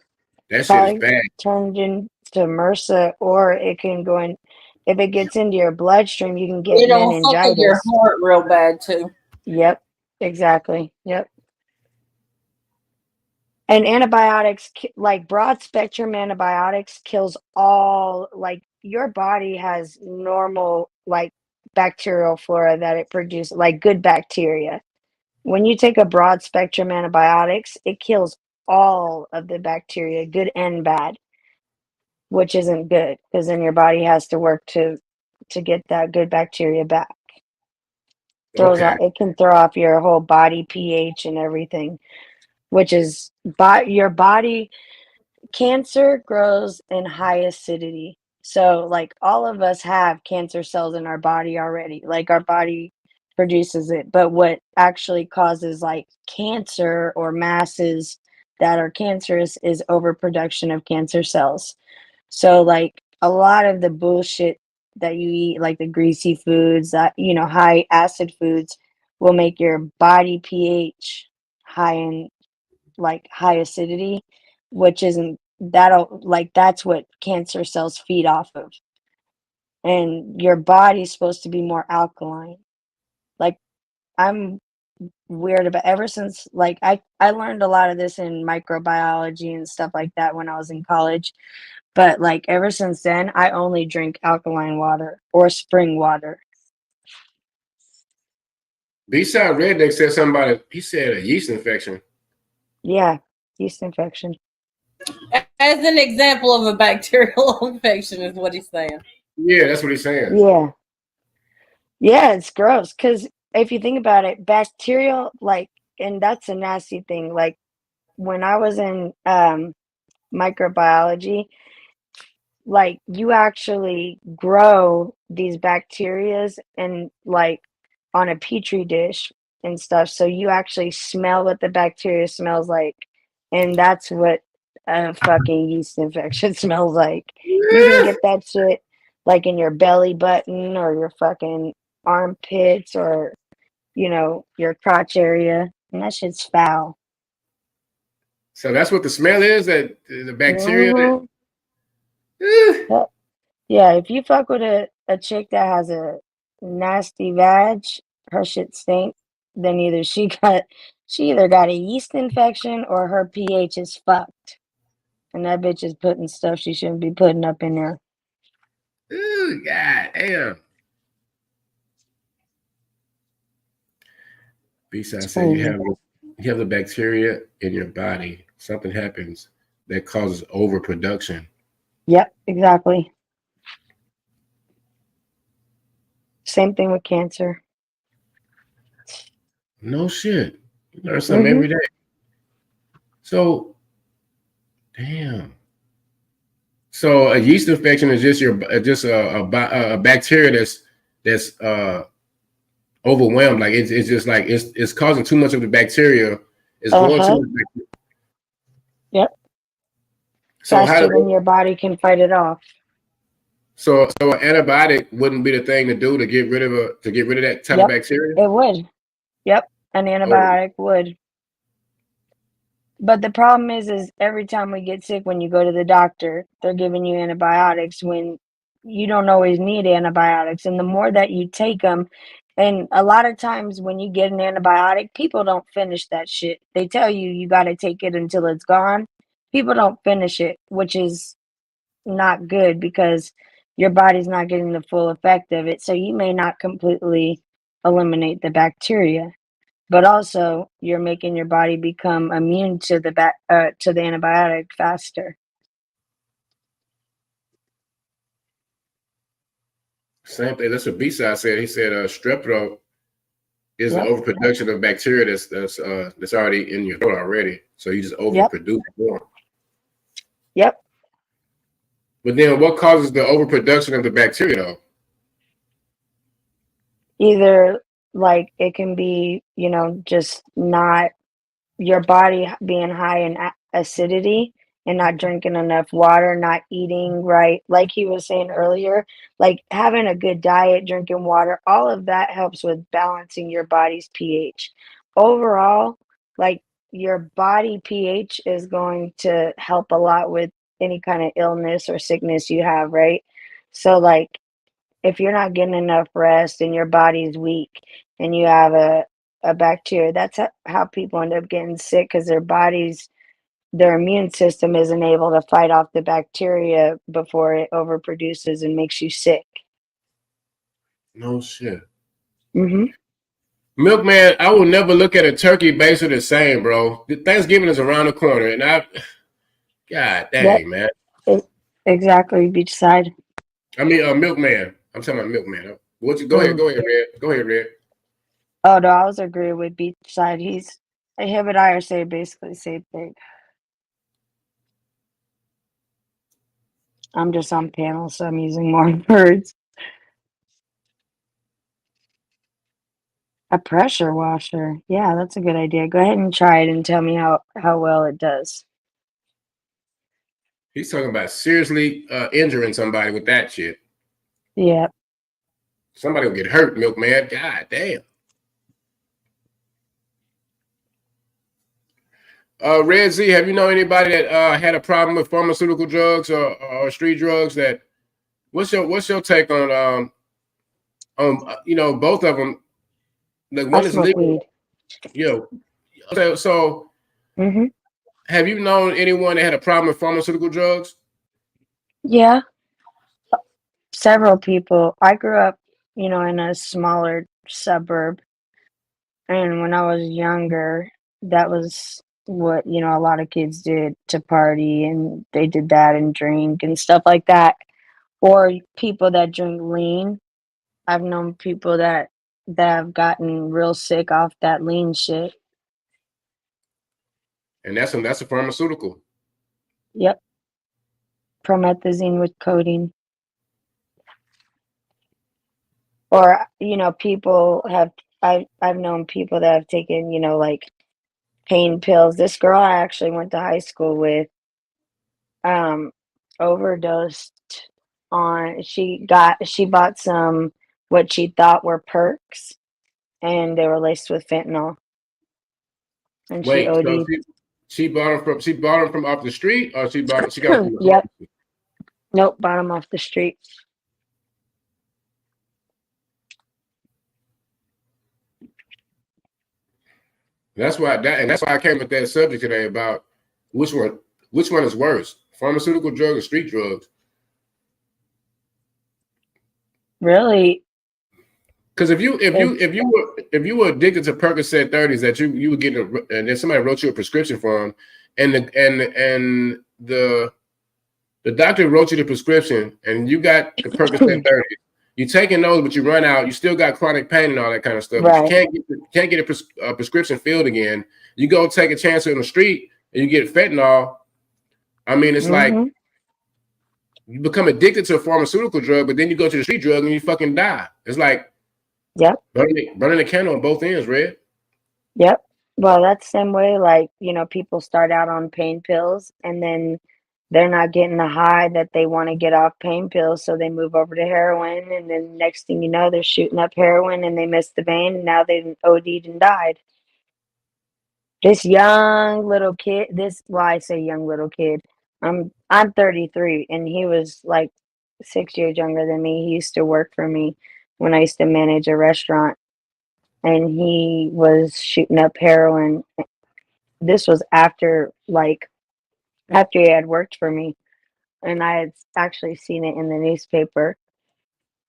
A: That shit is
D: Probably
A: bad.
D: turned into MRSA, or it can go in. If it gets into your bloodstream, you can get
C: It'll fuck with your
D: meningitis.
C: heart real bad too.
D: Yep, exactly. Yep. And antibiotics, like broad spectrum antibiotics, kills all, like your body has normal, like bacterial flora that it produces, like good bacteria. When you take a broad spectrum antibiotics, it kills all of the bacteria, good and bad, which isn't good because then your body has to work to get that good bacteria back. It can throw off your whole body pH and everything, which is your body. Cancer grows in high acidity. So like all of us have cancer cells in our body already. Like our body produces it. But what actually causes like cancer or masses that are cancerous is overproduction of cancer cells. So like a lot of the bullshit that you eat, like the greasy foods, that high acid foods, will make your body pH high in like high acidity, which isn't that's what cancer cells feed off of. and your body's supposed to be more alkaline. Like, I'm weird about ever since, like, I learned a lot of this in microbiology and stuff like that when I was in college. But like ever since then, I only drink alkaline water or spring water.
A: B-Side Redneck said something about it. He said a yeast infection.
D: Yeah, yeast infection.
C: As an example of a bacterial infection is what he's saying.
A: Yeah, that's what he's saying.
D: Yeah. Yeah, it's gross because if you think about it, bacterial, like, and that's a nasty thing. Like when I was in microbiology, like you actually grow these bacterias and like on a petri dish and stuff, so you actually smell what the bacteria smells like, and that's what a fucking yeast infection smells like. You can get that shit like in your belly button or your fucking armpits or your crotch area, and that shit's foul.
A: So that's what the smell is, that the bacteria.
D: Mhm. Yeah, if you fuck with a chick that has a nasty vag, her shit stink, then she either got a yeast infection or her pH is fucked. And that bitch is putting stuff she shouldn't be putting up in there.
A: Ooh, God damn. B-Side said you have the bacteria in your body. Something happens that causes overproduction.
D: Yep, exactly. Same thing with cancer.
A: No shit. You learn something every day. So, damn. So a yeast infection is just a bacteria that's overwhelmed. Like it's just like it's causing too much of the bacteria. It's growing too much bacteria.
D: Yep.
A: So
D: faster than your body can fight it off.
A: So an antibiotic wouldn't be the thing to do to get rid of that type of bacteria?
D: It would. Yep. An antibiotic would. But the problem is every time we get sick, when you go to the doctor, they're giving you antibiotics when you don't always need antibiotics. And the more that you take them, and a lot of times when you get an antibiotic, people don't finish that shit. They tell you got to take it until it's gone. People don't finish it, which is not good because your body's not getting the full effect of it. So you may not completely eliminate the bacteria, but also you're making your body become immune to the antibiotic faster.
A: Same thing. That's what B-Side said. He said strep throat is the overproduction of bacteria that's already in your throat already. So you just overproduce more.
D: Yep.
A: But then what causes the overproduction of the bacteria though?
D: Either like it can be, just not your body being high in acidity and not drinking enough water, not eating right. Like he was saying earlier, like having a good diet, drinking water, all of that helps with balancing your body's pH. Overall, like your body pH is going to help a lot with any kind of illness or sickness you have, right? So like if you're not getting enough rest and your body's weak and you have a bacteria, that's how people end up getting sick because their immune system isn't able to fight off the bacteria before it overproduces and makes you sick.
A: No shit.
D: Mm-hmm.
A: Milkman, I will never look at a turkey baster the same, bro. Thanksgiving is around the corner, and God dang, man.
D: Exactly, beachside.
A: I mean, Milkman. I'm talking about Milkman. Go ahead, Red. Go ahead, Red.
D: Oh no, I was agreeing with beachside. Him and I are saying basically the same thing. I'm just on panel, so I'm using more words. A pressure washer. Yeah, that's a good idea. Go ahead and try it and tell me how well it does.
A: He's talking about seriously injuring somebody with that shit.
D: Yeah.
A: Somebody will get hurt, Milkman. God damn. Red Z, have you know anybody that had a problem with pharmaceutical drugs or street drugs that what's your take on both of them? Like
D: I
A: one is
D: smoke
A: legal.
D: weed.
A: So have you known anyone that had a problem with pharmaceutical drugs?
D: Yeah, several people. I grew up, in a smaller suburb, and when I was younger, that was what, a lot of kids did to party, and they did that and drink and stuff like that. Or people that drink lean. I've known people that have gotten real sick off that lean shit.
A: And that's a pharmaceutical.
D: Yep. Promethazine with codeine. Or, people have I've known people that have taken, like pain pills. This girl I actually went to high school with overdosed on she bought some what she thought were perks, and they were laced with fentanyl. And she
A: Wait, so
D: OD'd.
A: she bought them from off the street, or she got them from the
D: Yep.
A: pharmacy?
D: Nope, bought them off the street.
A: That's why I came with that subject today about which one is worse, pharmaceutical drugs or street drugs.
D: Really?
A: Because if you were addicted to Percocet 30s that you were getting and then somebody wrote you a prescription for them, and the doctor wrote you the prescription and you got the Percocet 30s, you taking those, but you run out, you still got chronic pain and all that kind of stuff.
D: Right.
A: But you can't get a prescription filled again. You go take a chance on the street and you get fentanyl. I mean, it's like you become addicted to a pharmaceutical drug, but then you go to the street drug and you fucking die. It's like burning the candle on both ends, Red.
D: Yep. Well, that's the same way, like, people start out on pain pills and then they're not getting the high that they want to get off pain pills, so they move over to heroin, and then next thing you know, they're shooting up heroin and they missed the vein, and now they've OD'd and died. This young little kid, I say young little kid. I'm 33, and he was like 6 years younger than me. He used to work for me when I used to manage a restaurant, and he was shooting up heroin. This was after he had worked for me, and I had actually seen it in the newspaper.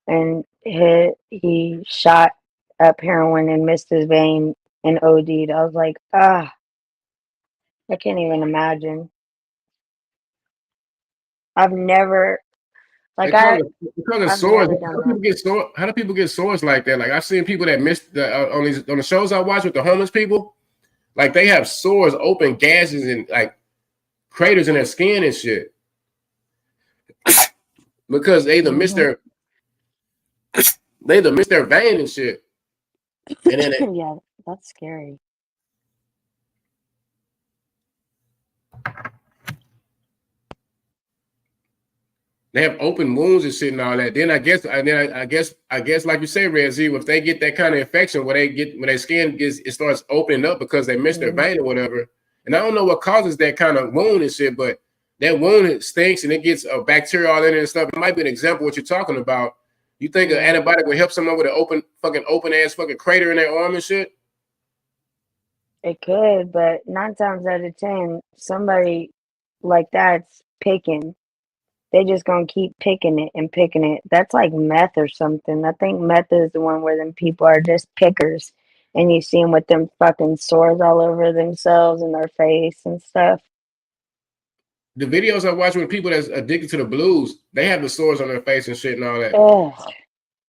D: And he shot up heroin and missed his vein and OD'd. I was like, I can't even imagine. I've never
A: Because of
D: I've
A: sores.
D: never done that.
A: How do people get sores like that? Like I've seen people that missed on the shows I watch with the homeless people. Like they have sores, open gashes, and like craters in their skin and shit because they either missed their vein and shit. And then
D: Yeah, that's scary.
A: they have open wounds and shit and all that. Then I guess, like you say, Red Z, if they get that kind of infection where their skin starts opening up because they missed their vein or whatever. And I don't know what causes that kind of wound and shit, but that wound stinks and it gets a bacteria all in it and stuff. It might be an example of what you're talking about. You think an antibiotic would help someone with an open ass fucking crater in their arm and shit? It
D: could, but 9 times out of 10, somebody like that's picking. They just gonna keep picking it and picking it. That's like meth or something. I think meth is the one where them people are just pickers, and you see them with them fucking sores all over themselves and their face and stuff.
A: The videos I watch with people that's addicted to the blues, they have the sores on their face and shit and all that.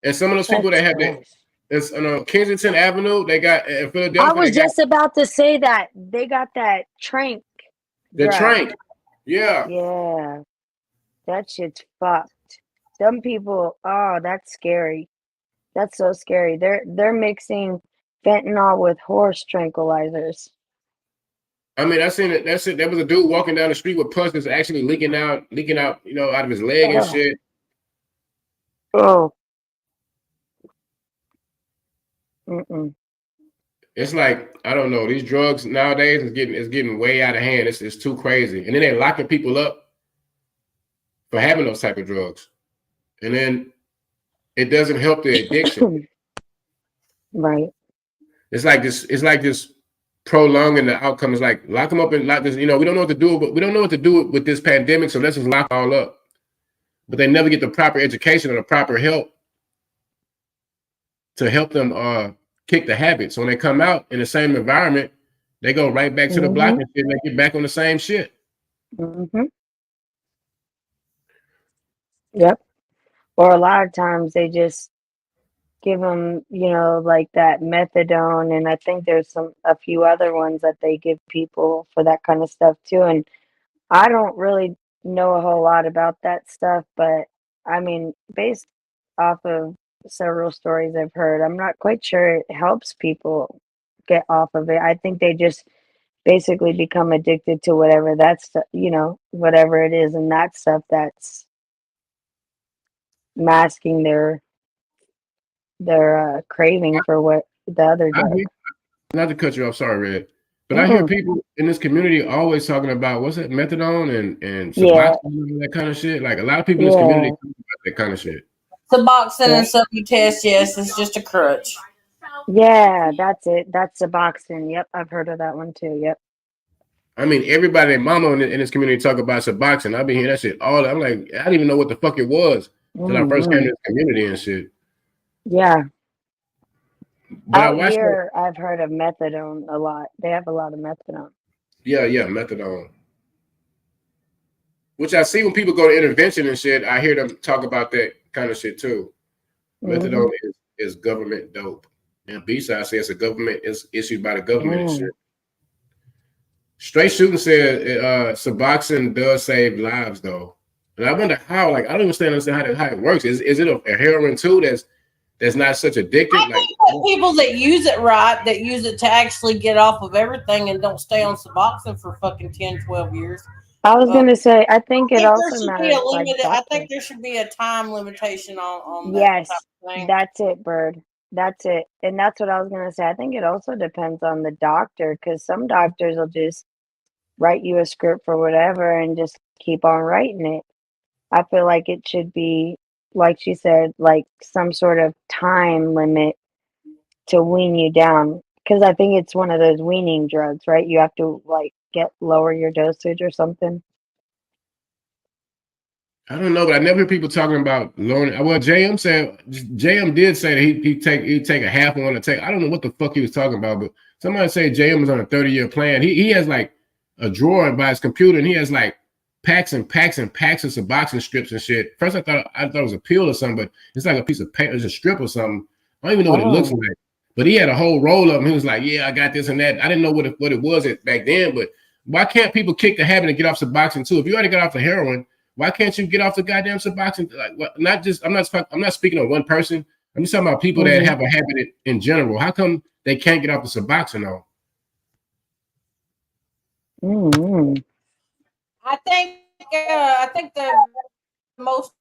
A: And some of those people that have that, it's on Kensington Avenue, they got in Philadelphia.
D: I was just about to say that they got that trank.
A: The trank, yeah.
D: Yeah. That shit's fucked. Some people, that's scary. That's so scary. They're mixing fentanyl with horse tranquilizers.
A: I mean, I seen it. That's it. There was a dude walking down the street with pus that's actually leaking out, out of his leg and shit.
D: Oh.
A: It's like, I don't know. These drugs nowadays is getting way out of hand. It's too crazy. And then they're locking people up for having those type of drugs. and then it doesn't help the addiction.
D: Right.
A: It's like this prolonging the outcome. It's like lock them up and lock this. You know, we don't know what to do, but we don't know what to do with this pandemic. So let's just lock all up. But they never get the proper education or the proper help to help them kick the habit. So when they come out in the same environment, they go right back to the block and shit, and they get back on the same shit.
D: Yep. Or a lot of times they just give them, you know, like that methadone, and I think there's a few other ones that they give people for that kind of stuff too. And I don't really know a whole lot about that stuff, but I mean, based off of several stories I've heard, I'm not quite sure it helps people get off of it. I think they just basically become addicted to whatever that's, you know, whatever it is, and that stuff that's masking their craving for what the other does.
A: Not to cut you off, sorry, Red. But I hear people in this community always talking about what's that methadone and Suboxone and that kind of shit. Like a lot of people in this community talk about that kind of shit.
C: Suboxone and Subutex, yes, it's just a crutch.
D: Yeah, that's it. That's Suboxone. Yep, I've heard of that one too. Yep.
A: I mean, everybody and mama in this community talk about Suboxone. I've been hearing that shit all. I'm like, I didn't even know what the fuck it was till I first came to this community and shit.
D: Yeah.
A: But
D: out here, I've heard of methadone a lot. They have a lot of methadone.
A: Yeah, methadone. Which I see when people go to intervention and shit, I hear them talk about that kind of shit too. Methadone is government dope. And B-side says it's issued by the government and shit. Straight Shooting said Suboxone does save lives though. And I wonder how, like, I don't understand how it works. Is it a heroin too that's not such addictive?
C: I think that people that use it right, that use it to actually get off of everything and don't stay on Suboxone for fucking 10, 12 years.
D: I was going to say, I think it also matters.
C: I think there should be a time limitation on that.
D: Yes, that's it, Bird. That's it. And that's what I was going to say. I think it also depends on the doctor, because some doctors will just write you a script for whatever and just keep on writing it. I feel like it should be, like she said, like some sort of time limit to wean you down, because I think it's one of those weaning drugs, right? You have to like lower your dosage or something.
A: I don't know, but I never hear people talking about lowering. Well, JM did say that he'd take a half one to take. I don't know what the fuck he was talking about, but somebody said JM was on a 30-year plan. He has like a drawer by his computer, and he has like packs and packs and packs of Suboxone strips and shit. First, I thought it was a pill or something, but it's like a piece of paper, it's a strip or something. I don't even know what it looks like. But he had a whole roll of them. He was like, "Yeah, I got this and that." I didn't know what it was back then. But why can't people kick the habit and get off Suboxone too? If you already got off the heroin, why can't you get off the goddamn Suboxone? Like, I'm not speaking of one person. I'm just talking about people that have a habit in general. How come they can't get off the Suboxone though?
C: I think the most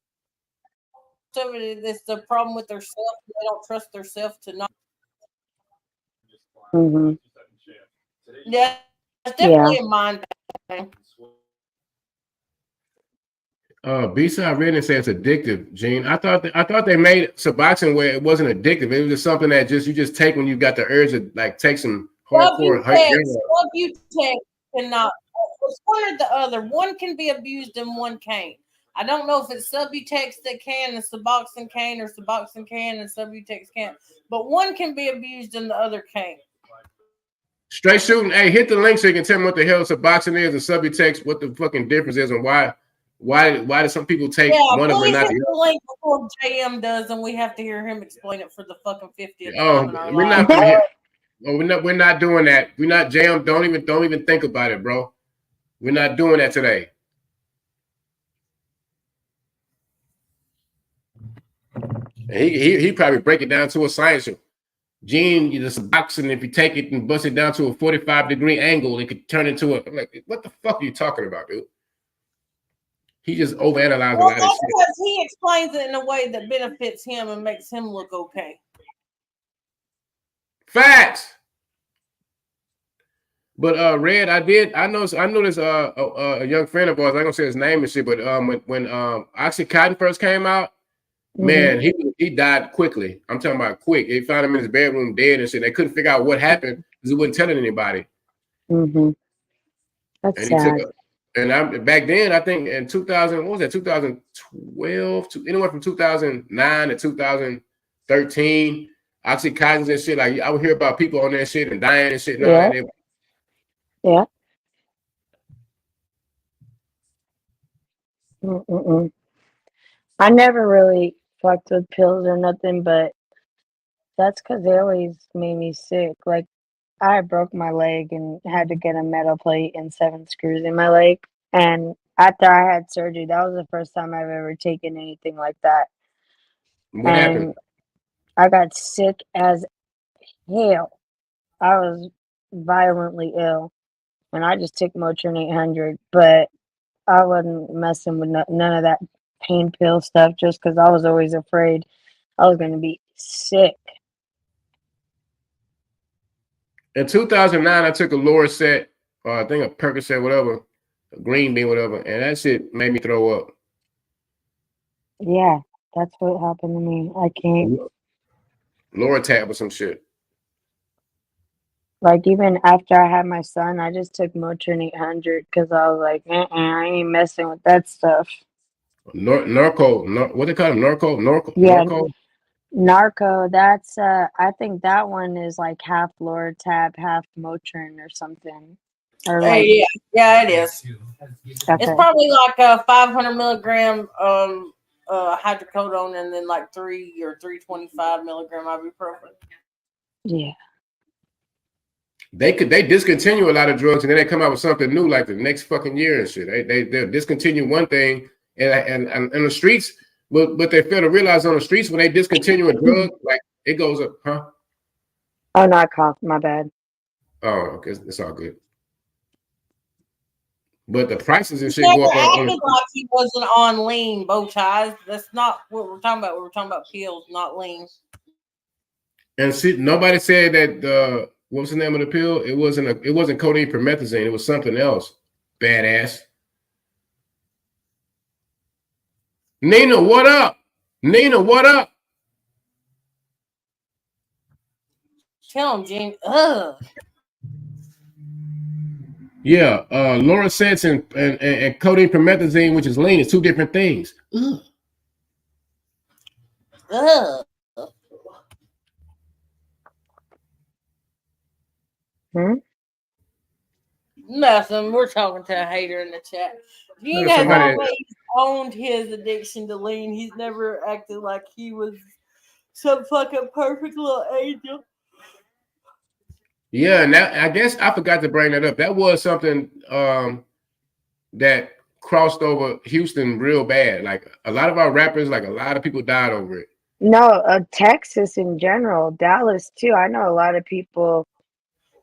C: of it is the problem with their self. They don't trust their self to not. Yeah, it's definitely a mind thing.
A: B-side reading says it's addictive, Gene. I thought they made Suboxone where it wasn't addictive. It was just something that you just take when you've got the urge to like take some hardcore.
C: Subutex cannot. It's one or the other. One can be abused and one can't. I don't know if it's Subutex that can and Suboxone can, or Suboxone can and Subutex can't. But one can be abused and the other can't.
A: Straight Shooting. Hey, hit the link so you can tell me what the hell Suboxone is and Subutex, what the fucking difference is, and why do some people take one of them and not the other?
C: The link before JM does, and we have to hear him explain it for the fucking 50th
A: time. We're not gonna hear. We're not doing that. We're not JM. Don't even think about it, bro. We're not doing that today. He probably break it down to a science. Gene, the Suboxone, if you take it and bust it down to a 45-degree angle, it could turn into a. I'm like, what the fuck are you talking about, dude? He just overanalyzes a lot of shit.
C: Because he explains it in a way that benefits him and makes him look okay.
A: Facts. But Red, I noticed a young friend of ours, I'm gonna say his name and shit, but when OxyContin first came out, Man, he died quickly. I'm talking about quick. They found him in his bedroom dead and shit. They couldn't figure out what happened because he wasn't telling anybody.
D: That's
A: And he
D: sad.
A: back then, I think in 2000, what was that, 2012, anywhere from 2009 to 2013, I see cousins and shit. Like I would hear about people on that shit and dying and shit.
D: Yeah. I never really fucked with pills or nothing, but that's because they always made me sick. Like, I broke my leg and had to get a metal plate and 7 screws in my leg. And after I had surgery, that was the first time I've ever taken anything like that.
A: What happened?
D: I got sick as hell. I was violently ill, and I just took Motrin 800, but I wasn't messing with none of that pain pill stuff just because I was always afraid I was going to be sick.
A: In 2009, I took a Lorcet, or I think a Percocet, whatever, a green bean, whatever, and that shit made me throw up.
D: Yeah, that's what happened to me. I can't.
A: Loratab or some shit.
D: Like, even after I had my son, I just took Motrin 800 because I was like, I ain't messing with that stuff.
A: Narco, what they call them? Narco?
D: Yeah,
A: Narco?
D: Narco, that's, I think that one is like half Loratab, half Motrin or something. Or like,
C: yeah, it is.
D: Okay.
C: It's probably like a 500 milligram hydrocodone and then like 3 or 325 milligram ibuprofen.
D: Yeah.
A: They discontinue a lot of drugs and then they come out with something new like the next fucking year and shit. They'll discontinue one thing and the streets, but they fail to realize on the streets when they discontinue a drug, like it goes up, huh?
D: Oh no, I coughed. My bad.
A: Oh, okay, it's all good. But the prices and shit
C: go
A: up on
C: like he wasn't on lean bow ties. That's not what we're talking about. We're talking about pills, not lean.
A: And see, nobody said that. What was the name of the pill? It wasn't codeine promethazine. It was something else. Badass. Nina, what up? Nina, what up?
C: Tell him, Gene. Ugh.
A: Yeah, Lorcet and codeine promethazine, which is lean, is two different things. Ugh.
C: Ugh. Nothing. We're talking to a hater in the chat. Gene has always owned his addiction to lean. He's never acted like he was some fucking perfect little angel.
A: Yeah, and that, I guess I forgot to bring that up. That was something that crossed over Houston real bad. Like a lot of our rappers, like a lot of people died over it.
D: No, Texas in general, Dallas too. I know a lot of people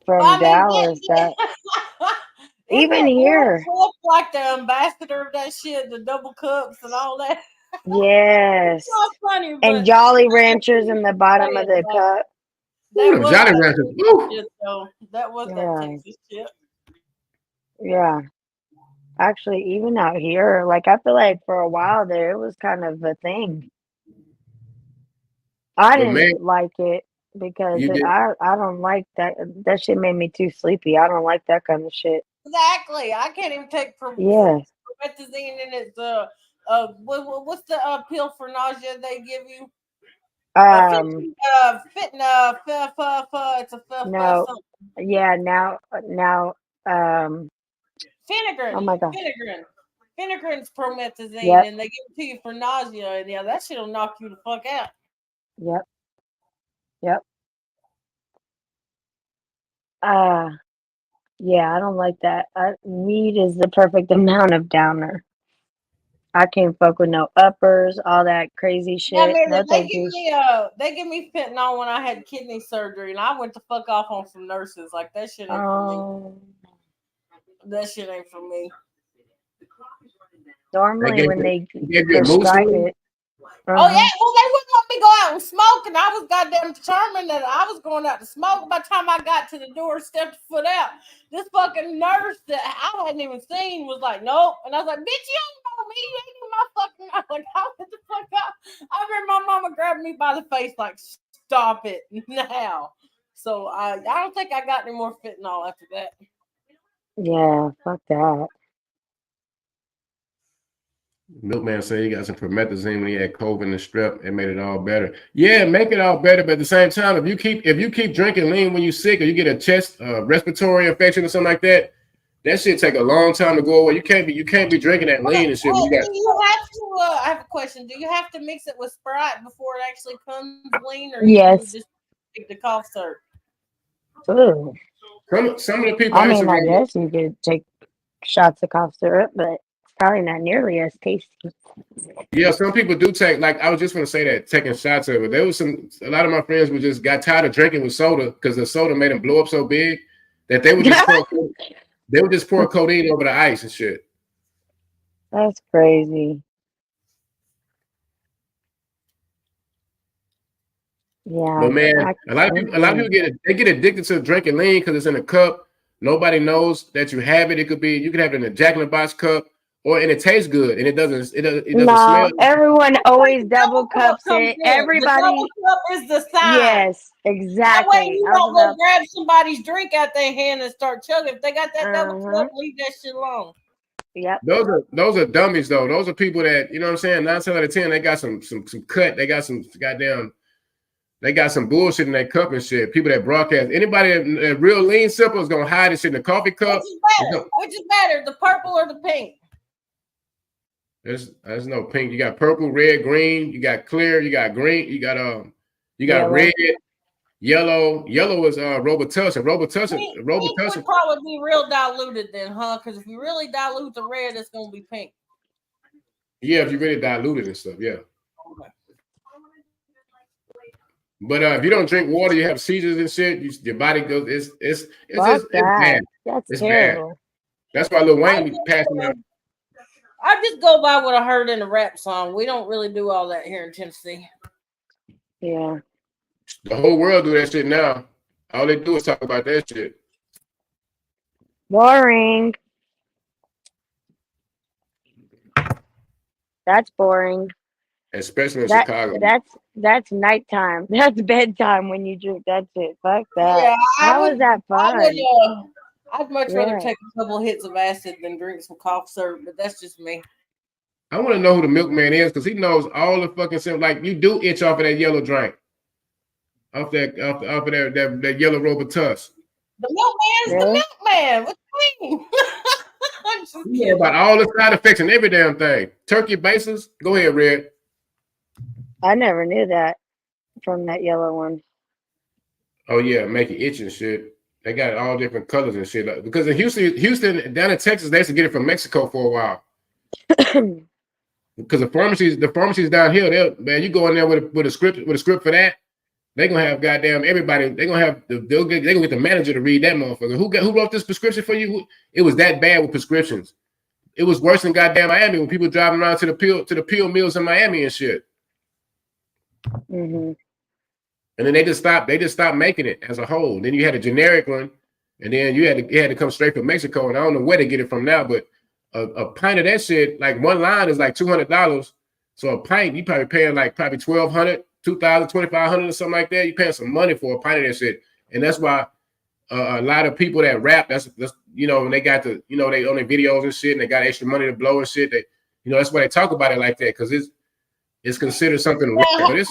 D: from Dallas that even here,
C: like the ambassador of that shit, the double cups and all that.
D: Yes,
C: funny,
D: and Jolly Ranchers in the bottom of the cup.
A: That was Jolly Ranchers.
C: That was that Texas shit.
D: Yeah. Actually, even out here, like I feel like for a while there, it was kind of a thing. I didn't like it because I don't like that. That shit made me too sleepy. I don't like that kind of shit.
C: Exactly. I can't even take promethazine in it. What's the pill for nausea they give you? It's a
D: no. Yeah, now
C: Finnegan.
D: Oh my god.
C: Finnegan's promethazine, and they give it to you for nausea, and that shit'll knock you the fuck out.
D: Yep. Yeah, I don't like that. Mead is the perfect amount of downer. I can't fuck with no uppers, all that crazy shit.
C: I mean, they give me fentanyl when I had kidney surgery, and I went to fuck off on some nurses. Like that shit ain't for me. That shit ain't for me.
D: Normally, when they prescribe it.
C: Oh yeah, well they wouldn't let me go out and smoke, and I was goddamn determined that I was going out to smoke. By the time I got to the door, stepped foot out, this fucking nurse that I hadn't even seen was like, "Nope," and I was like, "Bitch, you don't know me. You ain't even my fucking mouth. Like, I went the fuck out. I remember my mama grabbed me by the face, like, stop it now. So I don't think I got any more fentanyl after that.
D: Yeah, fuck that.
A: Milkman said he got some promethazine when he had COVID and strep. It made it all better. Yeah, make it all better. But at the same time, if you keep drinking lean when you're sick or you get a chest respiratory infection or something like that, that shit take a long time to go away. You can't be drinking that lean and shit.
C: Well, do you have to? I have a question. Do you have to mix it with Sprite before it actually comes lean, or
D: Yes.
C: you just take the cough syrup?
D: Ooh.
A: Some of the people.
D: I mean, I guess you could take shots of cough syrup, but it's probably not nearly as tasty.
A: Yeah, some people do take, like, I was just going to say that, taking shots of it. There was a lot of my friends who just got tired of drinking with soda because the soda made them blow up so big that they would just pour codeine over the ice and shit.
D: That's crazy. Yeah.
A: But man, a lot of people get addicted to drinking lean because it's in a cup. Nobody knows that you have it. You can have it in a Jack in the Box cup, and it tastes good, and it doesn't smell.
D: Everyone always double cups it. Everybody.
C: The double cup is the sign.
D: Yes, exactly.
C: That way you don't go grab somebody's drink out their hand and start chugging. If they got that double cup, leave that shit alone.
D: Yep.
A: Those are dummies though. Those are people that, you know what I'm saying, 9 out of 10, they got some cut. They got some they got some bullshit in that cup and shit. People that broadcast, anybody that real lean simple is gonna hide this shit in the coffee cup.
C: Which is better, the purple or the pink?
A: There's no pink. You got purple, red, green. You got clear. You got green. You got red, yellow. Yellow is Robitussin. Robitussin
C: would probably be real diluted then, huh? Because if you really dilute the red, it's gonna be pink.
A: Yeah, if you really dilute it and stuff, yeah. Okay. But if you don't drink water, you have seizures and shit. Your body goes. It's bad.
D: That's terrible.
A: Bad. That's why Lil Wayne be passing out.
C: I just go by what I heard in the rap song. We don't really do all that here in Tennessee.
D: Yeah.
A: The whole world do that shit now. All they do is talk about that shit.
D: Boring. That's boring.
A: Especially in Chicago.
D: That's nighttime. That's bedtime when you drink that shit. Fuck that. Yeah, How is that fun?
C: I'd much rather take a couple of hits of acid than drink some cough syrup, but that's just me.
A: I want to know who the milkman is because he knows all the fucking stuff. Like, you do itch off of that yellow drink. Off of that yellow Robitussin.
C: The milkman's the milkman. What do you mean?
A: You know about all the side effects and every damn thing. Turkey bases. Go ahead, Red.
D: I never knew that from that yellow one.
A: Oh yeah, make it itch and shit. They got all different colors and shit. Because in Houston, down in Texas, they used to get it from Mexico for a while. Because the pharmacies down here, man, you go in there with a script for that, they gonna have goddamn everybody. They gonna get the manager to read that motherfucker. Who wrote this prescription for you? It was that bad with prescriptions. It was worse than goddamn Miami when people driving around to the pill mills in Miami and shit.
D: Mm-hmm.
A: And then they just stopped making it as a whole. Then you had a generic one, and then it had to come straight from Mexico. And I don't know where they get it from now, but a pint of that shit, like one line is like $200. So a pint, you probably paying like probably $1,200, $2,000, $2,500 or something like that. You paying some money for a pint of that shit, and that's why a lot of people that rap, that's when they got they on their videos and shit, and they got extra money to blow and shit. They, that's why they talk about it like that because it's considered something.
C: Now, but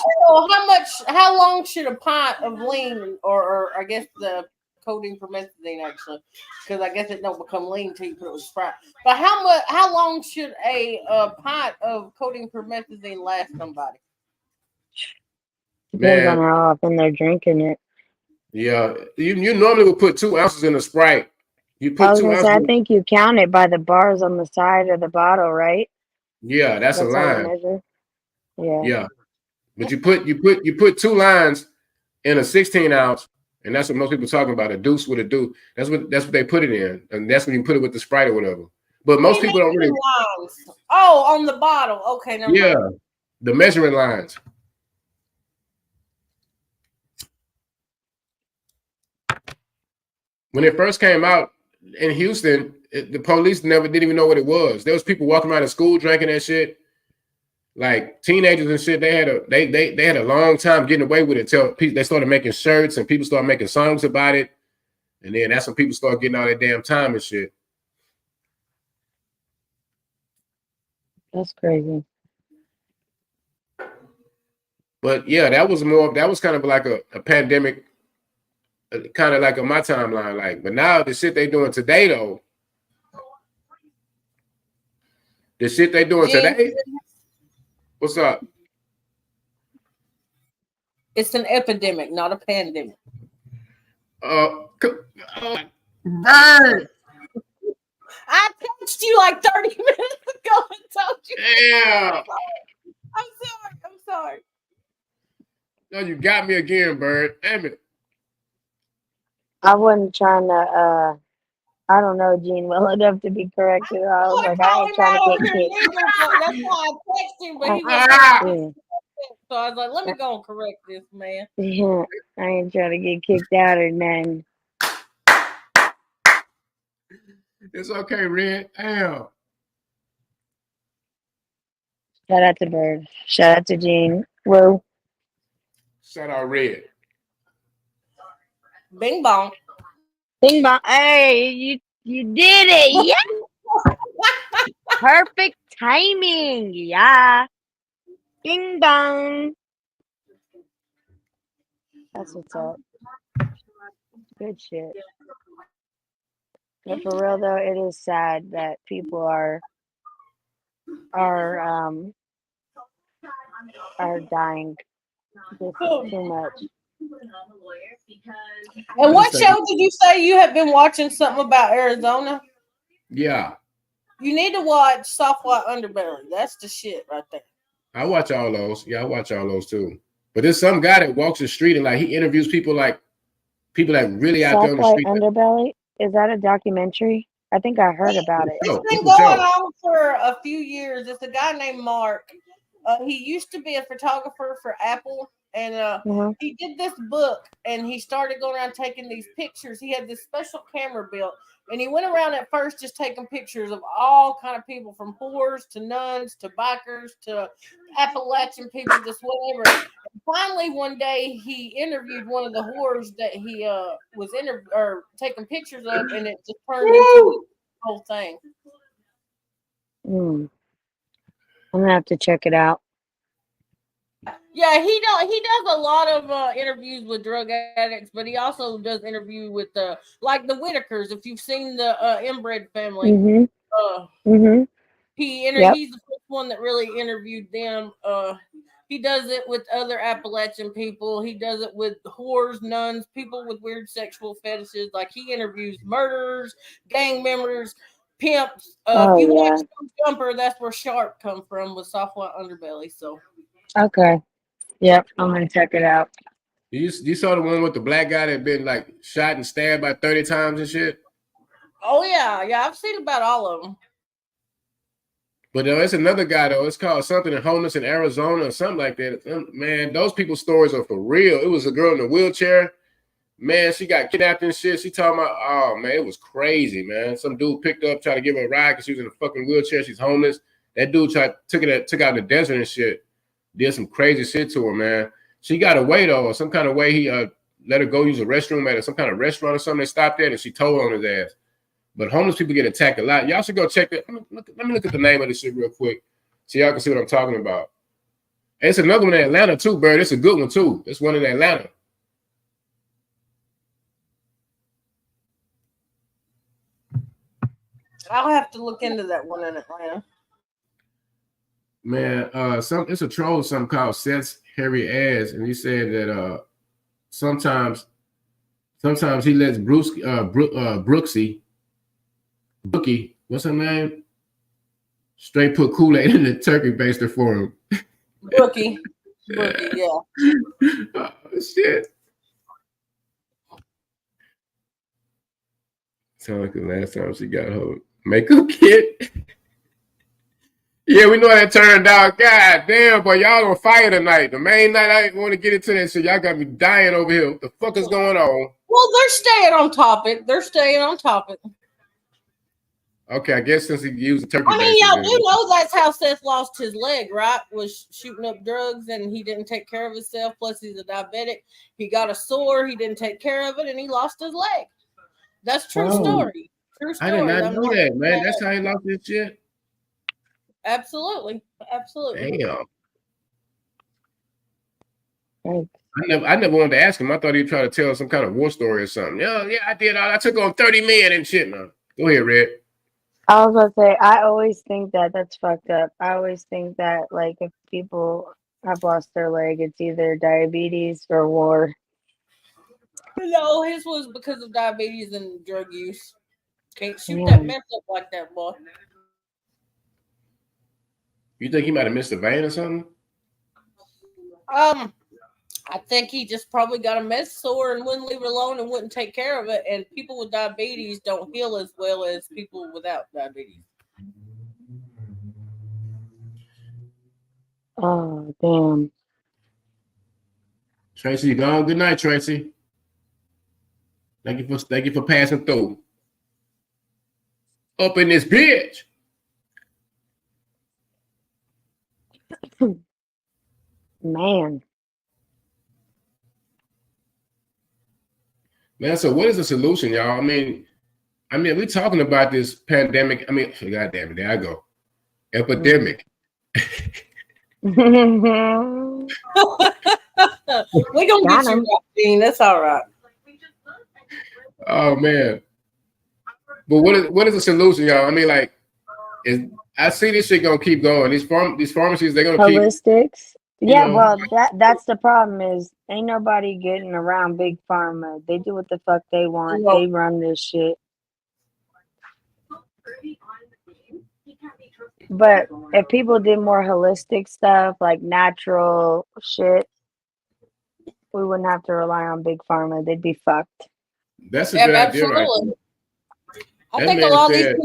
C: how long should a pint of lean, or I guess the codeine promethazine actually, because I guess it don't become lean until you put it with Sprite. But how long should a pint of codeine promethazine last somebody?
D: Depends on how often they're drinking it.
A: Yeah, you normally would put 2 ounces in a Sprite. You put 2 ounces.
D: I think you count it by the bars on the side of the bottle, right?
A: Yeah, that's a line.
D: Yeah.
A: But you put 2 lines in a 16 ounce, and that's what most people are talking about. A deuce with a deuce. That's what they put it in, and that's when you put it with the Sprite or whatever. But most people don't really.
C: Lines. Oh, on the bottle. Okay.
A: Yeah, the measuring lines. When it first came out in Houston, the police didn't even know what it was. There was people walking around in school drinking that shit. like teenagers and shit, they had a long time getting away with it till they started making shirts and people started making songs about it. And then that's when people start getting all that damn time and shit.
D: That's crazy.
A: But yeah, that was kind of like a pandemic, kind of like on my timeline. Like, but now the shit they doing today though, today. What's up?
C: It's an epidemic, not a pandemic.
A: Bird.
C: I texted you like 30 minutes ago and told you.
A: Damn.
C: I'm sorry.
A: No, you got me again, Bird. Damn it.
D: I wasn't trying to. I don't know Gene well enough to be corrected. I was like, I ain't trying to get kicked.
C: That's why I texted him, but he was so I was like, let me go and correct this, man.
D: Yeah, I ain't trying to get kicked out or nothing.
A: It's okay, Red. Damn.
D: Shout out to Bird. Shout out to Gene. Whoa.
A: Shout out Red.
C: Bing bong.
D: Bing bong. Hey, you did it. Yeah. Perfect timing. Yeah. Bing bong. That's what's up. Good shit. But for real though, it is sad that people are dying. This is too much.
C: And what show did you say you have been watching something about Arizona?
A: Yeah.
C: You need to watch Soft White Underbelly. That's the shit right there.
A: I watch all those. Yeah, I watch all those too. But there's some guy that walks the street and like he interviews people that really out there on the street.
D: Underbelly? Is that a documentary? I think I heard about it.
C: It's been going on for a few years. It's a guy named Mark. He used to be a photographer for Apple, and he did this book, and he started going around taking these pictures. He had this special camera built, and he went around at first just taking pictures of all kind of people, from whores to nuns to bikers to Appalachian people, just whatever. And finally, one day, he interviewed one of the whores that he was taking pictures of, and it just turned into the whole thing.
D: I'm gonna have to check it out.
C: Yeah, he does a lot of interviews with drug addicts, but he also does interview with like the Whitakers. If you've seen the Inbred family, he's the first one that really interviewed them. He does it with other Appalachian people. He does it with whores, nuns, people with weird sexual fetishes. Like he interviews murderers, gang members, pimps. If you watch Jumper, that's where Sharp come from with Soft White Underbelly. So
D: okay. Yep, I'm gonna check it out.
A: You saw the one with the black guy that had been like shot and stabbed by 30 times and shit?
C: Oh yeah, I've seen about all of them.
A: But it's another guy though. It's called something in homeless in Arizona or something like that. Man, those people's stories are for real. It was a girl in a wheelchair. Man, she got kidnapped and shit. She talking about, oh man, it was crazy, man. Some dude picked her up, tried to give her a ride because she was in a fucking wheelchair. She's homeless. That dude took out in the desert and shit. Did some crazy shit to her, man. She got away though, or some kind of way he let her go use a restroom at some kind of restaurant or something. They stopped there and she told on his ass. But homeless people get attacked a lot. Y'all should go check that. Let me look at the name of this shit real quick so y'all can see what I'm talking about. And it's another one in Atlanta too, Bird. It's a good one too. It's one in Atlanta.
C: I'll have to look into that one in Atlanta.
A: Man, it's a troll, something called Seth's Hairy Ass, and he said that sometimes he lets Brookie, what's her name? Straight put Kool-Aid in the turkey baster for him.
C: Brookie, yeah.
A: Oh, shit. Sound like the last time she got her makeup kit. Yeah, we know how that turned out. God damn, boy, y'all on fire tonight. The main night, I didn't want to get into that shit. Y'all got me dying over here. What the fuck is going on?
C: Well, they're staying on topic.
A: Okay, I guess since he used the turkey
C: I mean,
A: bases,
C: y'all
A: then
C: do know that's how Seth lost his leg, right? Was shooting up drugs and he didn't take care of himself. Plus, he's a diabetic. He got a sore. He didn't take care of it, and he lost his leg. That's true story. True
A: I did
C: story.
A: not
C: I'm
A: know
C: not
A: that,
C: making
A: man.
C: that
A: That's
C: up.
A: how he lost his shit.
C: Absolutely.
A: Damn.
D: Right.
A: I never wanted to ask him. I thought he'd try to tell some kind of war story or something. Yeah, I did. I took on 30 men and shit. Now, go ahead, Red.
D: I was about to say, I always think that's fucked up. I always think that, like, if people have lost their leg, it's either diabetes or war.
C: No, his was because of diabetes and drug use. Can't shoot
D: Yeah.
C: that mess up like that, boy.
A: You think he might have missed a vein or something?
C: I think he just probably got a mess sore and wouldn't leave it alone and wouldn't take care of it. And people with diabetes don't heal as well as people without diabetes.
D: Oh, damn.
A: Tracy, you gone? Good night, Tracy. Thank you for passing through. Up in this bitch.
D: Man.
A: Man, so what is the solution, y'all? I mean, we're talking about this pandemic. I mean, God damn it, there I go. Epidemic.
C: We gonna get you, Dean. That's all right.
A: Oh man. But what is the solution, y'all? I mean, like, I see this shit gonna keep going. These pharmacies, they're gonna keep.
D: Holistics. Yeah,
A: know,
D: well, that's the problem is ain't nobody getting around big pharma. They do what the fuck they want.
C: Well,
D: They run this shit. But if people did more holistic stuff, like natural shit, we wouldn't have to rely on big pharma. They'd be fucked.
A: That's a good idea, right?
C: absolutely. I
A: That
C: think a
A: man
C: lot of these
A: said,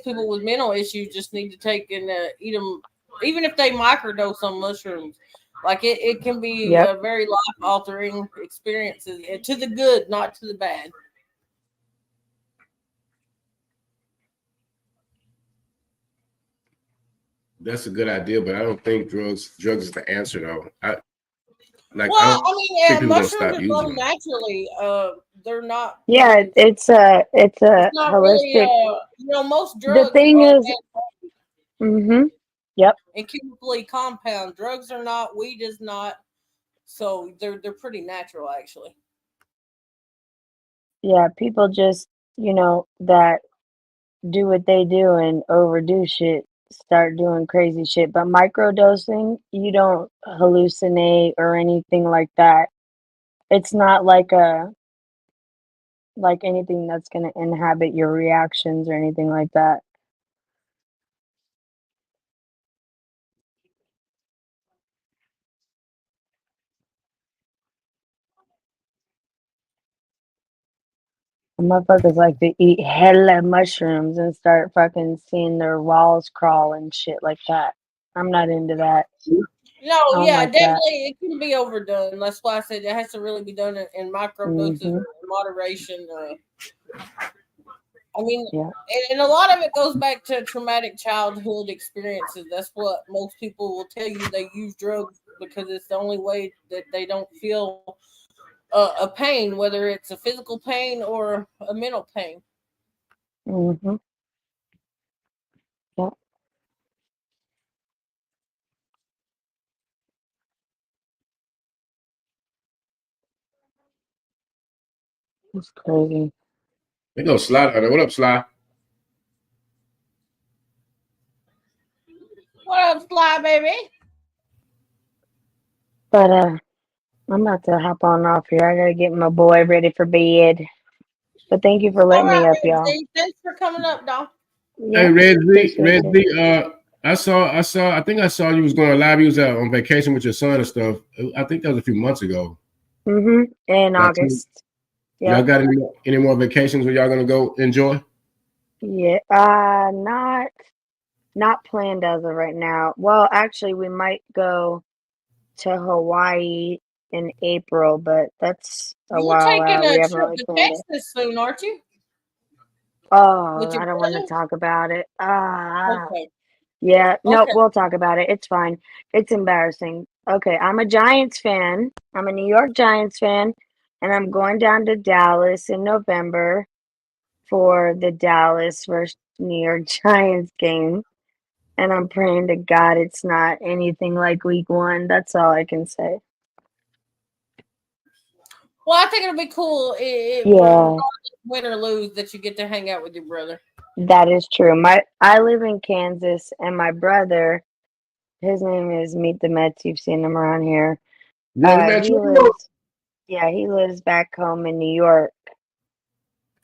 C: people with mental issues just need to take and eat them, even if they microdose on mushrooms. Like it can be
D: Yep.
C: a very life altering experiences, and to the good, not to the bad.
A: that's a good idea, but I don't think drugs is the answer though. I
C: Well,
A: don't
C: I
A: think
C: mean,
A: people gonna
C: mushrooms
A: stop
C: are
A: using
C: grown
A: them.
C: naturally. They're not
D: Yeah,
C: really.
D: it's
C: It's
D: a
C: not really.
D: holistic.
C: Most
D: The
C: drugs
D: thing
C: are
D: is, yep.
C: and chemically compound. Drugs are not. Weed is not. So they're pretty natural, actually.
D: Yeah, people just, that do what they do and overdo shit, start doing crazy shit. But microdosing, you don't hallucinate or anything like that. It's not like anything that's gonna inhabit your reactions or anything like that. The motherfuckers like to eat hella mushrooms and start fucking seeing their walls crawl and shit like that. I'm not into that.
C: No,
D: I don't
C: yeah,
D: like that.
C: definitely it can be overdone. That's why I said it has to really be done in micro doses
D: hmm
C: or moderation. I mean,
D: Yeah.
C: and a lot of it goes back to traumatic childhood experiences. That's what most people will tell you. They use drugs because it's the only way that they don't feel a pain, whether it's a physical pain or a mental pain.
D: hmm Yeah. It's crazy.
A: They go Sly down there. What up, Sly?
C: What up, Sly baby?
D: But I'm about to hop on off here. I gotta get my boy ready for bed. But thank you for
C: All
D: letting me
C: right,
D: up,
C: Red
D: y'all.
C: Z. Thanks for coming up, dog.
A: Hey,
D: Yep.
A: Red Z,
D: Appreciate you.
A: I think I saw you was going live. You was out on vacation with your son and stuff. I think that was a few months ago.
D: In
A: About two.
D: August.
A: Y'all
D: Yep.
A: got any more vacations where y'all gonna go enjoy?
D: Yeah. Not planned as of right now. Well, actually, we might go to Hawaii in April, but that's a
C: You're
D: while
C: taking
D: out. We
C: a
D: haven't
C: trip
D: really
C: to
D: planned it.
C: Texas soon, aren't you?
D: Oh,
C: with your
D: I don't want to
C: brother?
D: talk about it.
C: Okay.
D: Yeah, no,
C: Okay.
D: we'll talk about it. It's fine. It's embarrassing. Okay, I'm a Giants fan. I'm a New York Giants fan, and I'm going down to Dallas in November for the Dallas versus New York Giants game. And I'm praying to God it's not anything like week one. That's all I can say.
C: Well, I think it'll be cool,
D: Yeah,
C: regardless win or lose, that you get to hang out with your brother.
D: that is true. I live in Kansas, and my brother, his name is Meet the Mets. You've seen him around here.
A: Yeah, man.
D: He lives, yeah, he lives back home in New York.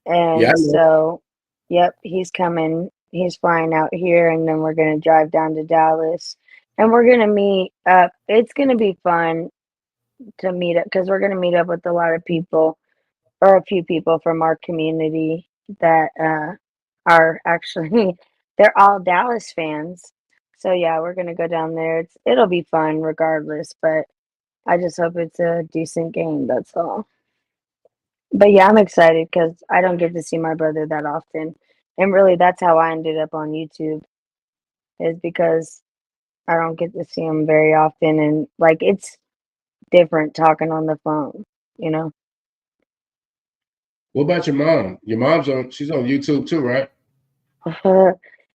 A: Yeah,
D: And
A: I know.
D: so, yep, he's coming. He's flying out here, and then we're going to drive down to Dallas. And we're going to meet up. It's going to be fun to meet up because we're going to meet up with a lot of people or a few people from our community that are actually, they're all Dallas fans. So, yeah, we're going to go down there. It'll be fun regardless, but I just hope it's a decent game. That's all. But yeah, I'm excited because I don't get to see my brother that often. And really, that's how I ended up on YouTube, is because I don't get to see him very often. And like, it's different talking on the phone, you know?
A: What about your mom? Your mom's on. She's on YouTube too, right?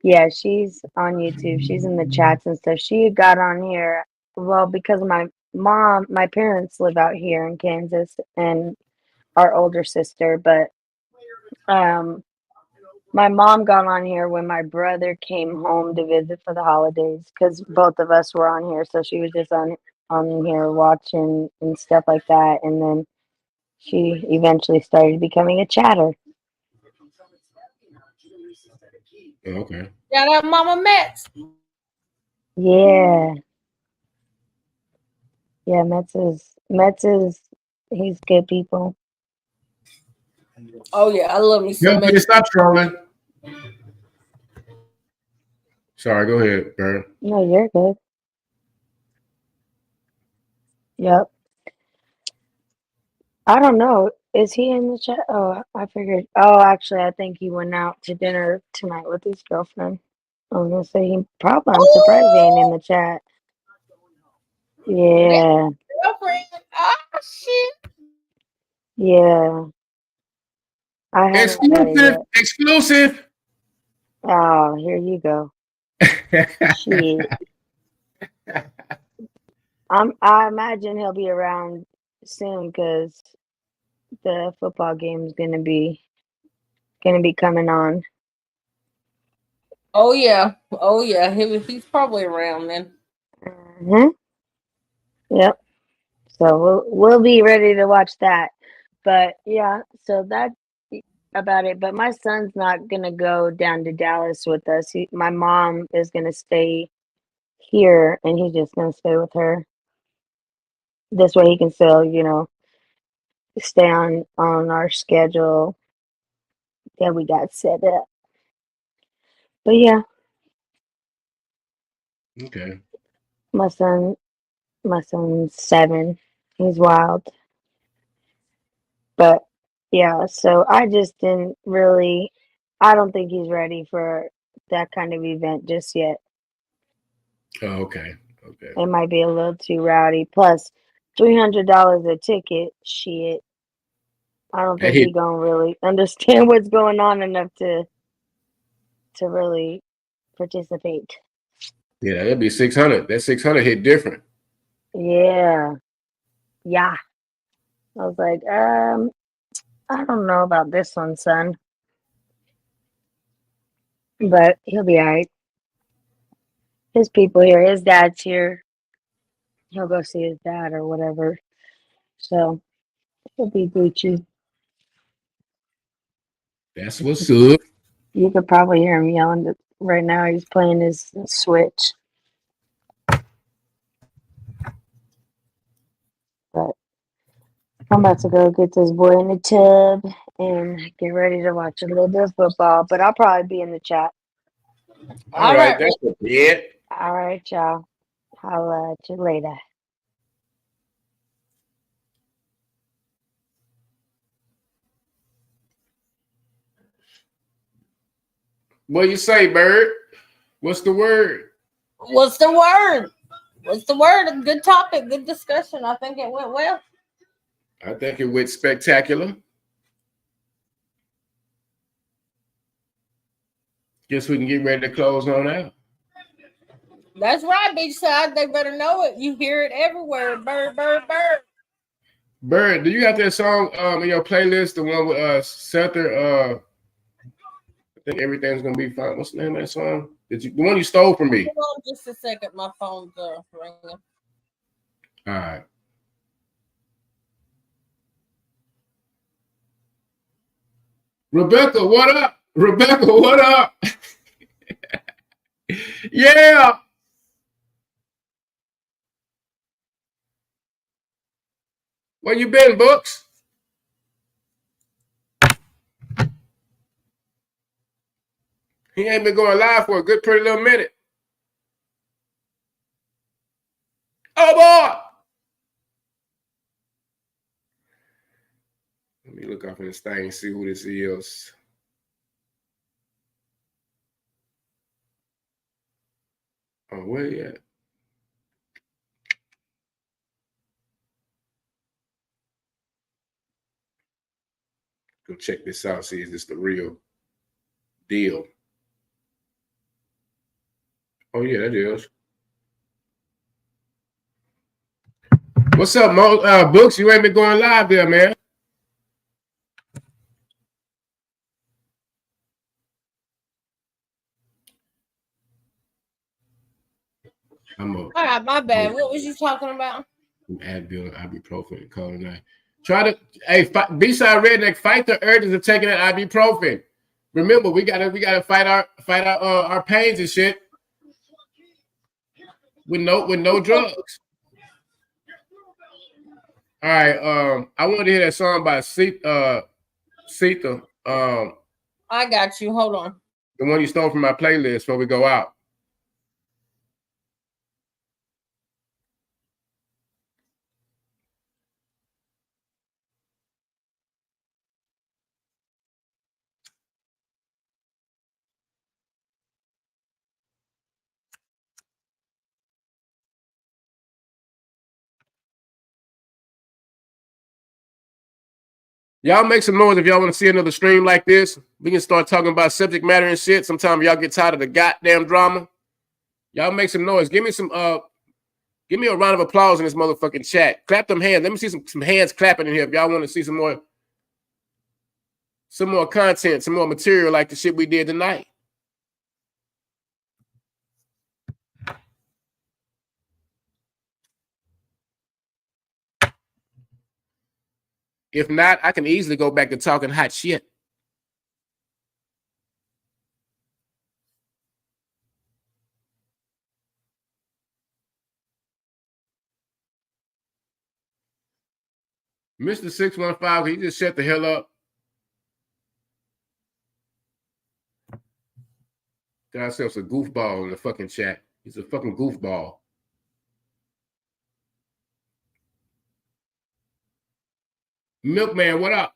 D: Yeah, she's on YouTube. She's in the chats and stuff. She got on here, well, because my parents live out here in Kansas and our older sister, but um, my mom got on here when my brother came home to visit for the holidays because both of us were on here. So she was just on here watching and stuff like that. And then she eventually started becoming a chatter.
A: Oh, okay.
C: Shout out Mama Mets.
D: Yeah, yeah. Metz is he's good people.
C: Oh yeah, I love me
A: Yo,
C: some
A: please
C: Mets.
A: stop trolling. Sorry, go ahead, Bird.
D: No, you're good. Yep. I don't know. Is he in the chat? Oh, I figured. Oh, actually, I think he went out to dinner tonight with his girlfriend. I was gonna say he probably. I'm surprised he ain't in
C: Oh,
D: the chat.
C: that
D: Yeah,
C: girlfriend. Oh shit.
D: yeah. I haven't met her
A: Exclusive,
D: yet.
A: exclusive.
D: Oh, here you go. Shit. I imagine he'll be around soon because the football game's gonna be coming on.
C: Oh yeah. Oh yeah. He's probably around then.
D: Hmm. Yep. So we'll be ready to watch that. But yeah, so that's about it. But my son's not gonna go down to Dallas with us. My mom is gonna stay here, and he's just gonna stay with her. This way, he can still, stay on our schedule that we got set up. But yeah,
A: Okay.
D: my son, my son's 7. He's wild. But yeah, so I just didn't really. I don't think he's ready for that kind of event just yet.
A: Oh, okay. Okay.
D: It might be a little too rowdy. Plus, $300 a ticket. Shit, I don't
A: That
D: think
A: hit.
D: he gonna really understand what's going on enough to really participate.
A: Yeah, that'd be 600. That 600 hit different.
D: Yeah, yeah. I was like, I don't know about this one, son, but he'll be alright. His people here, his dad's here. He'll go see his dad or whatever. So he'll be Gucci.
A: That's what's up.
D: You could probably hear him yelling right now. He's playing his Switch. But I'm about to go get this boy in the tub and get ready to watch a little bit of football. But I'll probably be in the chat.
A: All
C: All
A: right,
C: right.
A: that's it.
D: All right, y'all. I'll at you later.
A: What you say, Bird? What's the word?
C: What's the word? What's the word? A good topic, good discussion. I think it went well.
A: I think it went spectacular. Guess we can get ready to close on out.
C: That's right, Beachside. They better know it. You hear it everywhere. Bird, bird, bird.
A: Bird, do you got that song in your playlist? The one with Sether, I think everything's gonna be fine. What's the name of that song? The one you stole from me?
C: Hold on just a second. My phone's ringing.
A: All right. Rebecca, what up? Rebecca, what up? Yeah. Where you been, Books? He ain't been going live for a good pretty little minute. Oh boy. Let me look up in this thing and see who this is. Oh, where you at? Go check this out. See, is this the real deal? Oh, yeah, that is. What's up, Mo? Books? You ain't been going live there, man.
C: All right, my bad. What was you talking about?
A: Advil, ibuprofen, codeine. Try to, hey, B-side redneck, fight the urges of taking that ibuprofen. Remember, we gotta fight our pains and shit with no drugs. All right, I wanted to hear that song by Sita.
C: I got you. Hold on.
A: The one you stole from my playlist before we go out. Y'all make some noise if y'all want to see another stream like this. We can start talking about subject matter and shit. Sometimes y'all get tired of the goddamn drama. Y'all make some noise. Give me a round of applause in this motherfucking chat. Clap them hands. Let me see some hands clapping in here if y'all want to see some more content, some more material like the shit we did tonight. If not, I can easily go back to talking hot shit. Mr. 615, he just shut the hell up. Got ourselves a goofball in the fucking chat. He's a fucking goofball. Milkman, what up?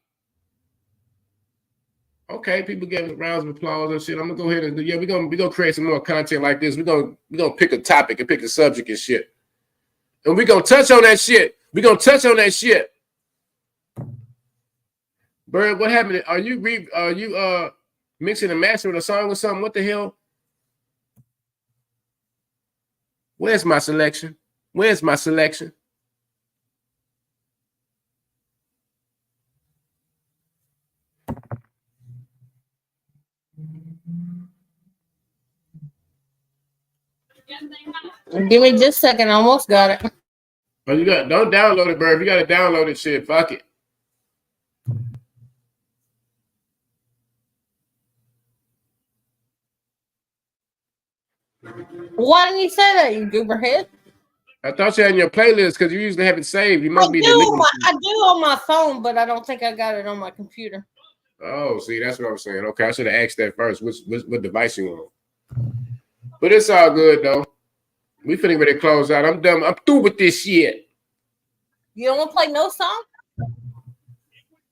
A: Okay, people giving rounds of applause and shit. I'm gonna go ahead and we're gonna create some more content like this. We're gonna pick a topic and pick a subject and shit. And we're gonna touch on that shit. Bird, what happened? Are you mixing and mastering a song or something? What the hell? Where's my selection?
C: Give me just a second. I almost got it.
A: Oh, don't download it, Bird. You gotta download it shit. Fuck it.
C: Why didn't you say that, you gooberhead?
A: I thought you had in your playlist because you usually have it saved. You must be deleting it.
C: I do on my phone, but I don't think I got it on my computer.
A: Oh, see, that's what I'm saying. Okay, I should have asked that first. What device you on? But it's all good though. We finna ready to close out. I'm done. I'm through with this shit.
C: You don't want to play no song?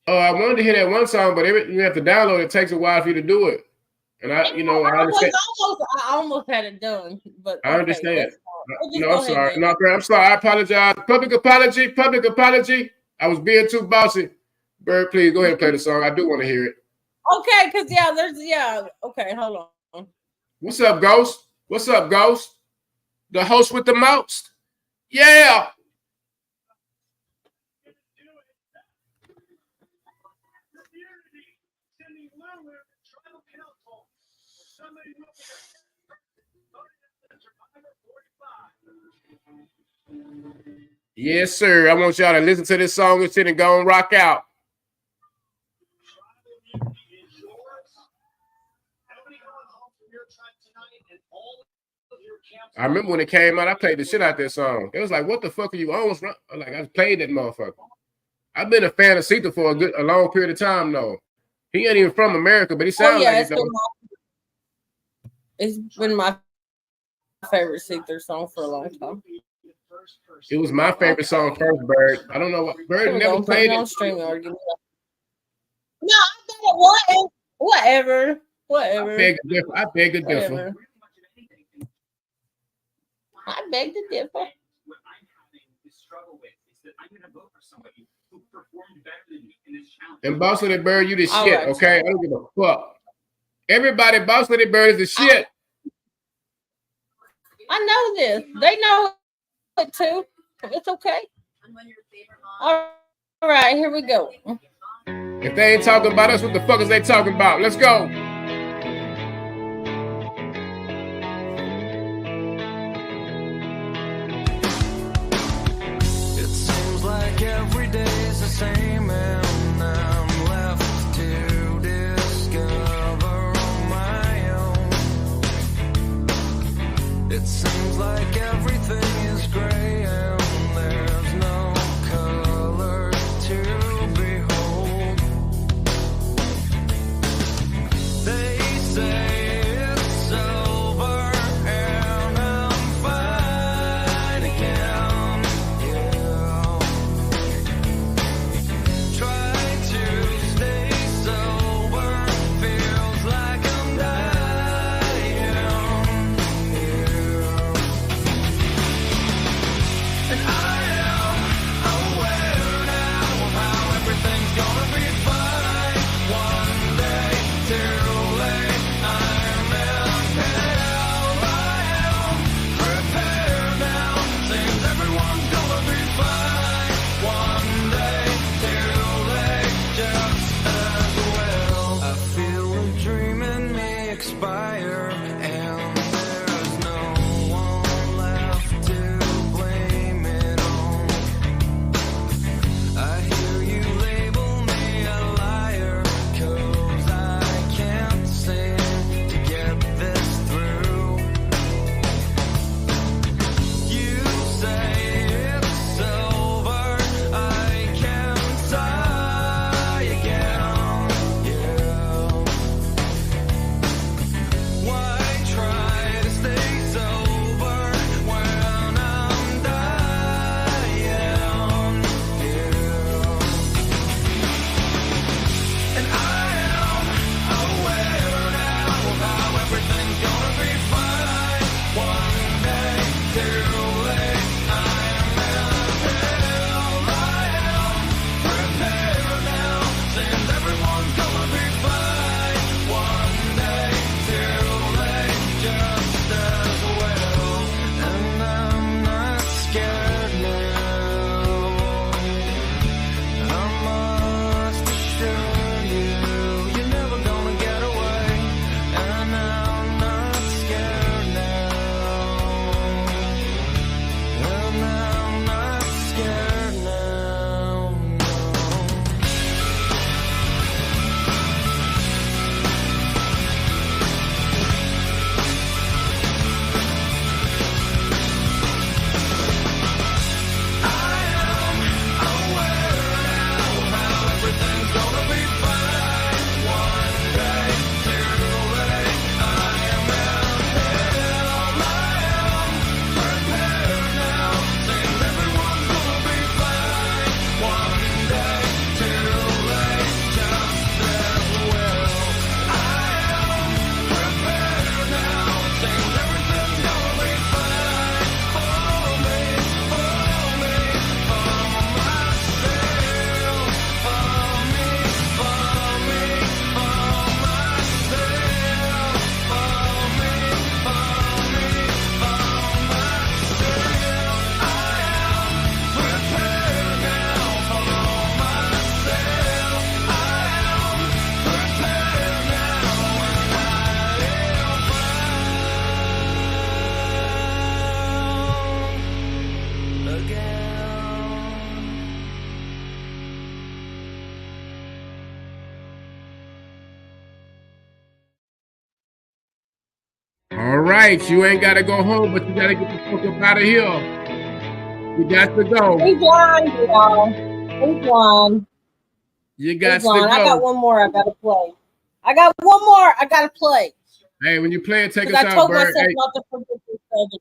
A: Oh, I wanted to hear that one song, but you have to download it. It takes a while for you to do it. And I understand.
C: I almost had it done, but
A: I understand.
C: No,
A: I'm sorry. No, I'm sorry. I apologize. Public apology. I was being too bossy. Bird, please go ahead and play the song. I do want to hear it.
C: Okay, because okay, hold on.
A: What's up, Ghost? The host with the most. Yeah. Yes, sir. I want y'all to listen to this song and sit and go and rock out. I remember when it came out, I played the shit out that song. It was like, what the fuck are you almost like? I played that motherfucker. I've been a fan of Sita for a long period of time, though. He ain't even from America, but he sounds like
C: it's been my favorite Sita song for a long time.
A: It was my favorite song first, Bird. I don't know what Bird never played it.
C: Streaming argument. No, whatever.
A: I beg to differ.
C: I beg to differ.
A: And Boss Lady Bird, you the shit, okay? I don't give a fuck. Everybody, Boss Lady Bird is the shit.
C: I know this. They know it too. It's okay. All right, here we go.
A: If they ain't talking about us, what the fuck is they talking about? Let's go.
E: Every day's the same and I'm left to discover on my own. It seems like everything is gray and there's no color to behold.
A: right. You ain't got to go home, but you got to get the fuck up out of here. You got to go.
C: He's blind, y'all. He's blind.
A: You got to go.
C: I got one more I got to play.
A: Hey, when you play it, take us
C: I
A: out,
C: told
A: Bird.
C: myself
A: Hey,
C: not to forget this.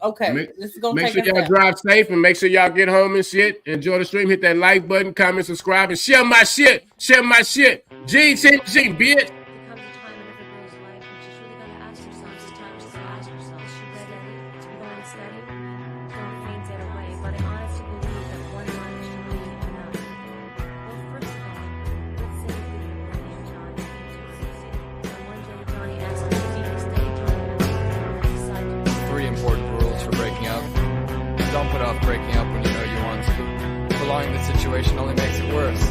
C: Okay, this is going to
A: make
C: take
A: sure
C: us
A: y'all
C: out.
A: drive safe and make sure y'all get home and shit. Enjoy the stream. Hit that like button, comment, subscribe, and share my shit. Share my shit. G, bitch.
F: Becomes a time in every girl's life, but she's really gotta ask yourself. It's time just to ask yourself, should we steady? To be going steady? Don't faint it away, but I honestly believe that one life should be enough. Well, first of all, let's say you and Johnny and one day Johnny asks you to stay, Johnny decide to
G: 3 important rules for breaking up. Don't put off breaking up when you know you want to. Prolonging the situation only makes it worse.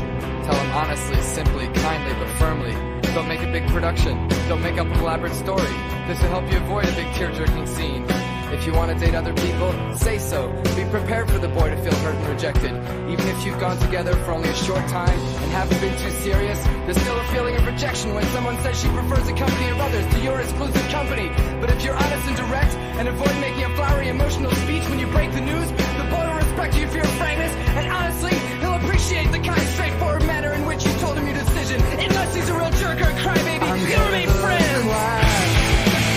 G: Tell them honestly, simply, kindly, but firmly. Don't make a big production. Don't make up an elaborate story. This will help you avoid a big tear-jerking scene. If you want to date other people, say so. Be prepared for the boy to feel hurt and rejected. Even if you've gone together for only a short time and haven't been too serious, there's still a feeling of rejection when someone says she prefers the company of others to your exclusive company. But if you're honest and direct and avoid making a flowery emotional speech when you break the news, the boy will respect you for your frankness, and honestly, he'll appreciate the kind, straightforward manner in which you told him your decision. Unless he's a real jerk or a crybaby, you'll remain friends.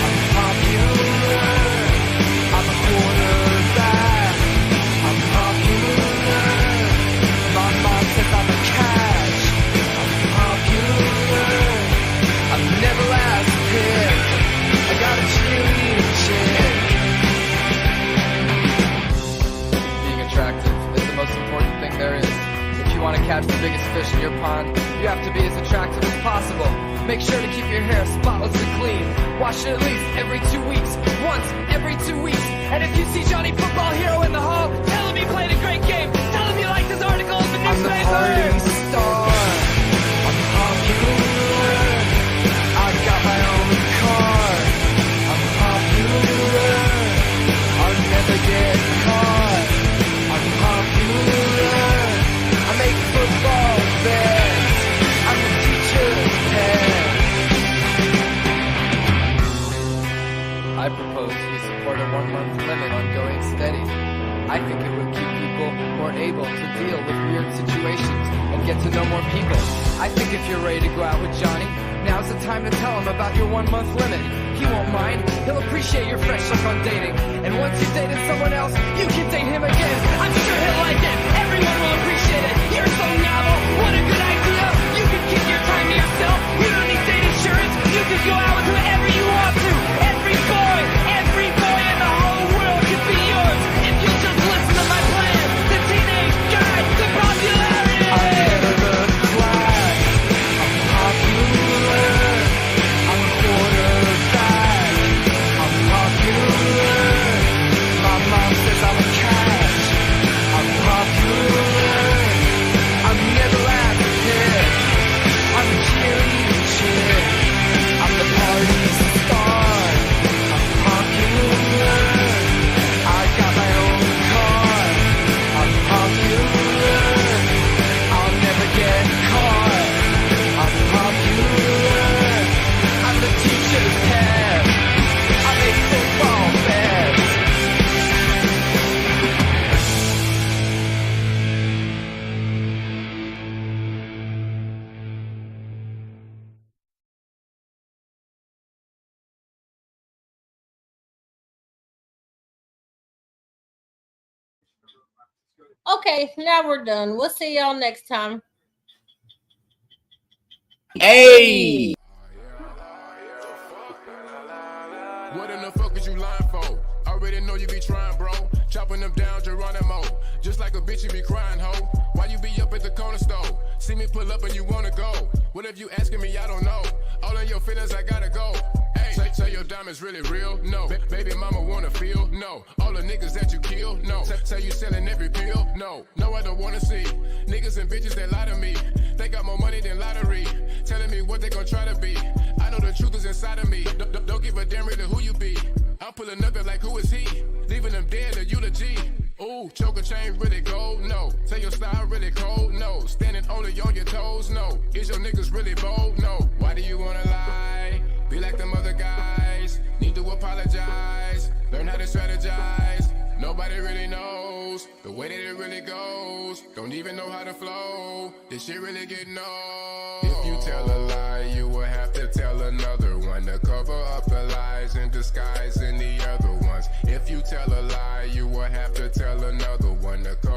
G: I'm popular. I'm a quarterback. I'm popular. My mom says I'm a catch. I'm popular. I'm never last pick. I got a cheerleading chick. Being attractive is the most important thing there is. If you want to catch the biggest fish in your pond, you have to be as attractive as possible. Make sure to keep your hair spotless and clean. Wash it at least every 2 weeks. Once every 2 weeks. And if you see Johnny Football Hero in the hall, tell him he played a great game. Tell him you liked his article in the newspaper. I'm the party star. I'm popular. I got my own car. I'm popular. I'll never get caught. I'm popular. I make football bets. I'm a teacher's pet. I propose we support a 1-month limit on going steady. I think it would keep people more able to deal with weird situations and get to know more people. I think if you're ready to go out with Johnny, now's the time to tell him about your 1-month limit. He won't mind. He'll appreciate your fresh look on dating. And once you've dated someone else, you can date him again. I'm sure he'll like it. Everyone will appreciate it. You're so novel. What a good idea. You can keep your time to yourself. You don't need date insurance. You can go out with whoever you want to. Every boy in the whole world can be yours. If you'll just listen to my plan. The Teenage Guide to Popularity. I'm never class. I'm popular. I'm a quarterback. I'm popular. My mom says I'm a catch. I'm popular. I'm never last pick. I'm a cheerleading chick. I'm the party star. I'm popular. I got my own car. I'm popular. I'll never get caught. I'm popular. I'm the teacher's pet. I make football bets.
C: Okay, now we're done. We'll see y'all next time.
A: Hey.
B: What in the fuck is you lying for? Already know you be trying, bro. Chopping them down, Geronimo. Just like a bitch, you be crying, ho. Why you be up at the corner store? See me pull up and you wanna go. What if you asking me? I don't know. All in your feelings, I gotta go. Hey, say your diamonds really real? No. Baby mama wanna feel? No. All the niggas that you kill? No. Say you selling every pill? No. No, I don't wanna see niggas and bitches that lie to me. They got more money than lottery. Telling me what they gon' try to be. I know the truth is inside of me. Don't give a damn really who you be. I'm pulling up and like, who is he? Leaving them dead, a eulogy. Ooh, choker chain really gold? No. Say your style really cold? No. Standing only on your toes? No. Is your niggas really bold? No. Why do you wanna lie? Be like them other guys, need to apologize. Learn how to strategize. Nobody really knows the way that it really goes. Don't even know how to flow. This shit really getting old. If you tell a lie, you will have to tell another one to cover up the lies and disguise any other ones. If you tell a lie, you will have to tell another one to cover